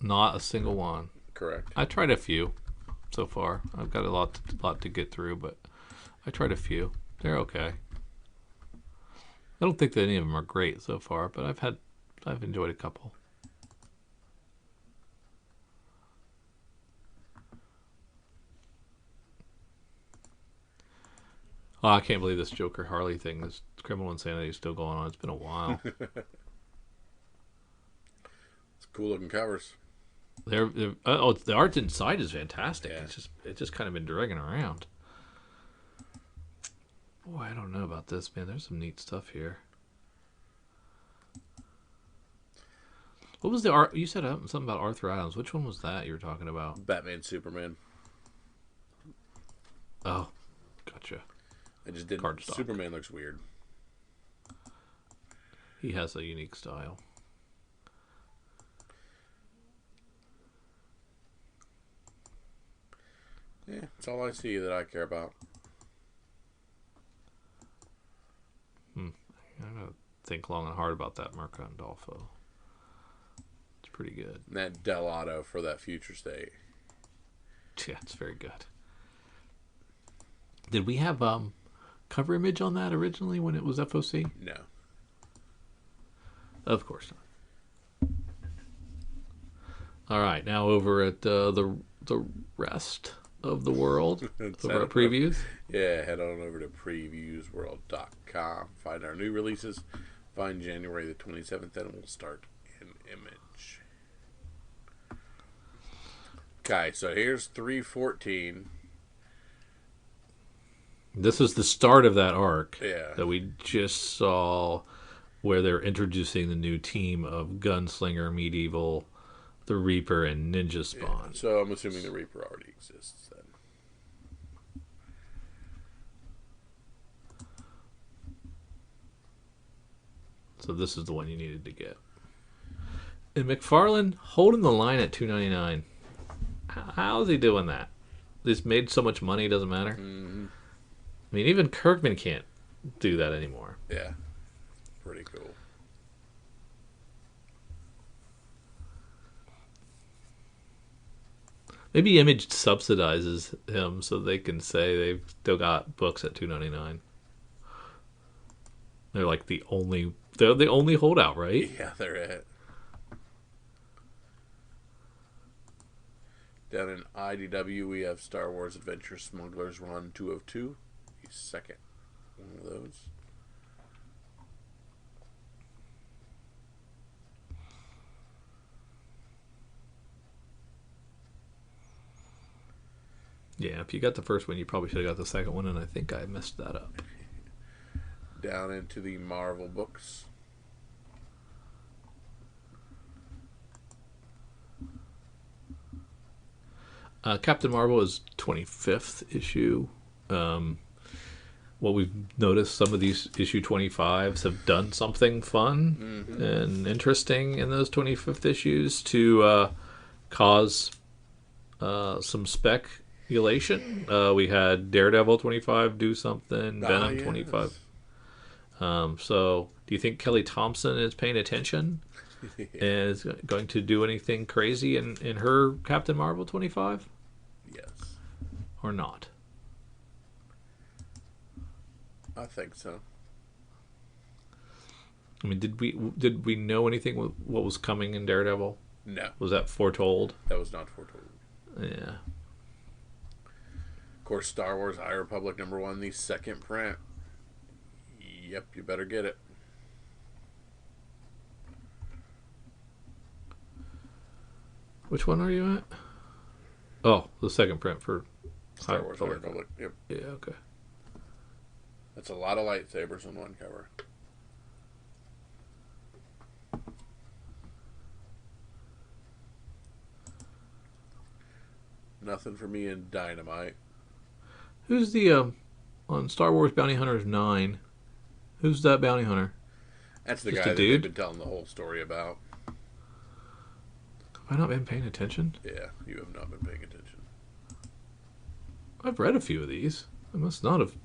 Not a single one. Correct. I tried a few so far. I've got a lot to get through, but I tried a few. They're okay. I don't think that any of them are great so far, but I've enjoyed a couple. Oh, I can't believe this Joker Harley thing, this criminal insanity is still going on. It's been a while. It's cool looking covers. The art inside is fantastic. Yeah. It's just kind of been dragging around. Boy, I don't know about this, man. There's some neat stuff here. What was the art? You said something about Arthur Adams. Which one was that you were talking about? Batman, Superman. Oh, gotcha. I just didn't. Cardstock. Superman looks weird. He has a unique style. Yeah, that's all I see that I care about. I'm gonna think long and hard about that Mirka and Dolfo. It's pretty good. And that Delato for that future state. Yeah, it's very good. Did we have cover image on that originally when it was FOC? No. Of course not. All right, now over at the rest of the world, over at previews. Yeah, head on over to previewsworld.com. Find our new releases. Find January the 27th, and we'll start in Image. Okay, so here's 314. This is the start of that arc Yeah. that we just saw, where they're introducing the new team of Gunslinger, Medieval, the Reaper, and Ninja Spawn. Yeah. So I'm assuming the Reaper already exists then. So this is the one you needed to get. And McFarlane holding the line at $2.99. How is he doing that? He's made so much money, it doesn't matter. Mm-hmm. I mean, even Kirkman can't do that anymore. Yeah. Pretty cool. Maybe Image subsidizes him so they can say they've still got books at $2.99. They're like they're the only holdout, right? Yeah, they're it. Down in IDW, we have Star Wars Adventure Smugglers Run 2 of 2. The second one of those. Yeah, if you got the first one, you probably should have got the second one, and I think I messed that up. Down into the Marvel books. Captain Marvel is 25th issue. What we've noticed, some of these issue 25s have done something fun and interesting in those 25th issues to cause some speculation. We had Daredevil 25 do something, Venom yes. 25. So do you think Kelly Thompson is paying attention and is going to do anything crazy in her Captain Marvel 25? Yes. Or not? I think so. I mean, did we know anything what was coming in Daredevil? No. Was that foretold? That was not foretold. Yeah. Of course, Star Wars High Republic #1, the second print. Yep, you better get it. Which one are you at? Oh, the second print for Star Wars High Republic. Yep. Yeah, okay. That's a lot of lightsabers on one cover. Nothing for me in Dynamite. Who's the on Star Wars Bounty Hunters 9? Who's that bounty hunter? That's the Just guy a that they've dude? been telling the whole story about. Have I not been paying attention? Yeah, you have not been paying attention. I've read a few of these. I must not have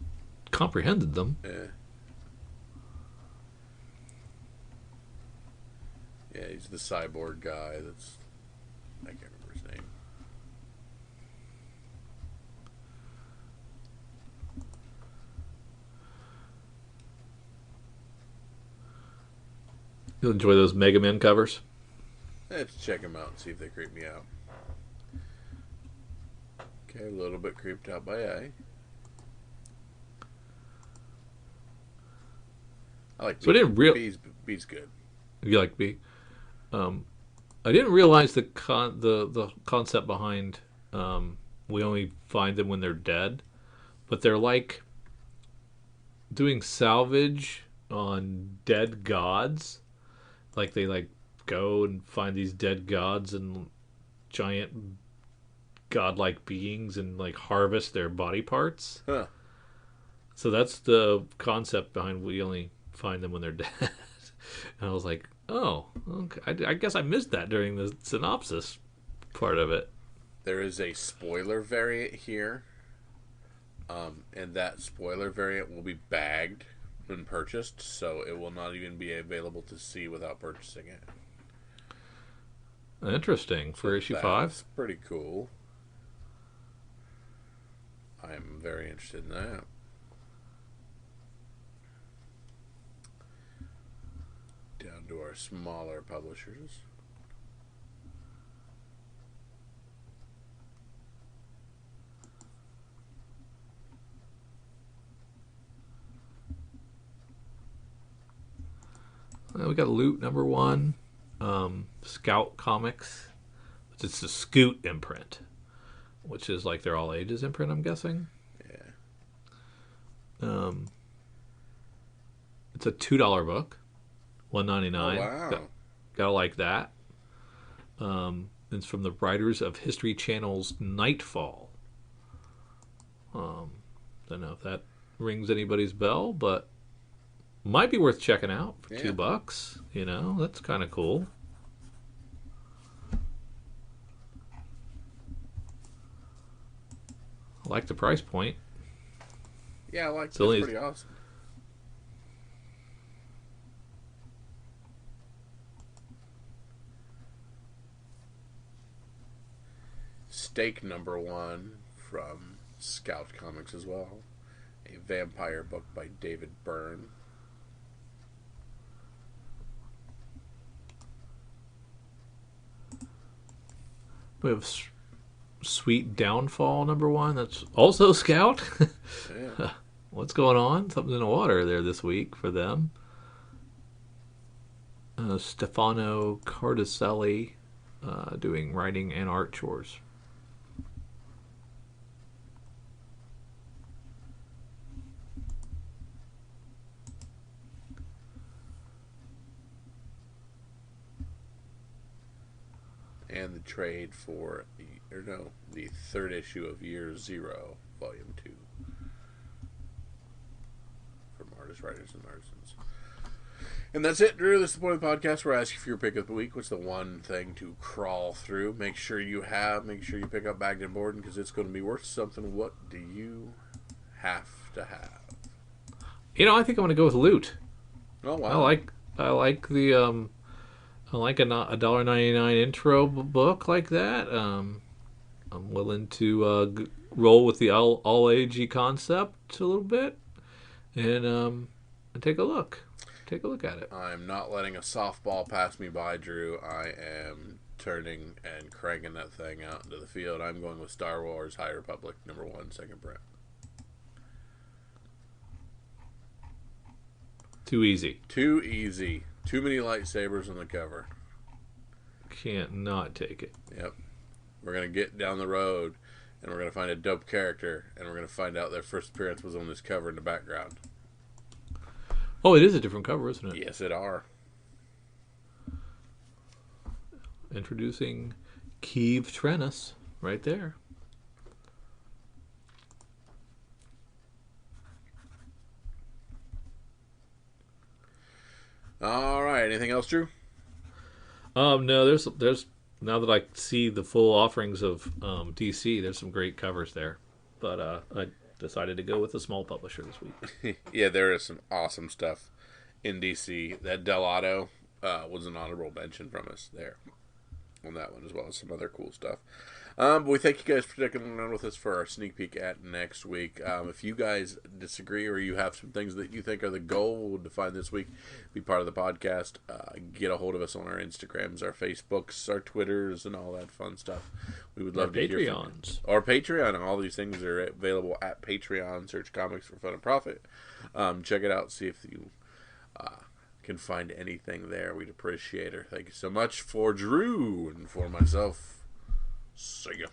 comprehended them. Yeah. Yeah, he's the cyborg guy that's... I can't remember his name. You'll enjoy those Mega Men covers. Let's check them out and see if they creep me out. Okay, a little bit creeped out by A. I like B. So I didn't B's good. You like B? I didn't realize the concept behind we only find them when they're dead, but they're like doing salvage on dead gods. Like they like go and find these dead gods and giant godlike beings and like harvest their body parts. Huh. So that's the concept behind we only find them when they're dead. And I was like, oh, okay. I guess I missed that during the synopsis part of it. There is a spoiler variant here, and that spoiler variant will be bagged when purchased, so it will not even be available to see without purchasing it. Interesting. For issue 5? That's pretty cool. I'm very interested in that. Down to our smaller publishers. We got Loot number 1, Scout Comics. It's the Scoot imprint, which is like their all ages imprint, I'm guessing. Yeah. It's a $2 book, $1.99. Oh, wow. Gotta like that. It's from the writers of History Channel's Nightfall. Don't know if that rings anybody's bell, but might be worth checking out for $2. You know, that's kind of cool. I like the price point. Yeah, I like it. It's pretty awesome. Stake number 1 from Scout Comics as well. A vampire book by David Byrne. We have Sweet Downfall number 1. That's also Scout. Yeah. What's going on? Something's in the water there this week for them. Stefano Cardicelli doing writing and art chores. And the trade for the third issue of Year Zero, Volume 2, from Artists, Writers, and Artisans. And that's it, Drew. This is the point of the podcast where I ask you for your pick of the week. What's the one thing to crawl through? Make sure you pick up Bagged and Borden, because it's going to be worth something. What do you have to have? You know, I think I'm going to go with Loot. Oh, wow. I like the I like a $1.99 intro book like that. I'm willing to roll with the all agey concept a little bit, and take a look. Take a look at it. I'm not letting a softball pass me by, Drew. I am turning and cranking that thing out into the field. I'm going with Star Wars High Republic number 1, second print. Too easy. Too easy. Too many lightsabers on the cover. Can't not take it. Yep. We're going to get down the road, and we're going to find a dope character, and we're going to find out their first appearance was on this cover in the background. Oh, it is a different cover, isn't it? Yes, it are. Introducing Keeve Trennis right there. All right. Anything else, Drew? No, there's now that I see the full offerings of DC, there's some great covers there. But I decided to go with a small publisher this week. Yeah, there is some awesome stuff in DC. That Delato was an honorable mention from us there on on that one as well as some other cool stuff. But we thank you guys for sticking around with us for our sneak peek at next week. If you guys disagree or you have some things that you think are the goal we'll define this week, be part of the podcast, get a hold of us on our Instagrams, our Facebooks, our Twitters, and all that fun stuff. We would love to hear from you. Or Patreon. All these things are available at Patreon. Search Comics for Fun and Profit. Check it out. See if you can find anything there. We'd appreciate it. Thank you so much for Drew and for myself. See ya.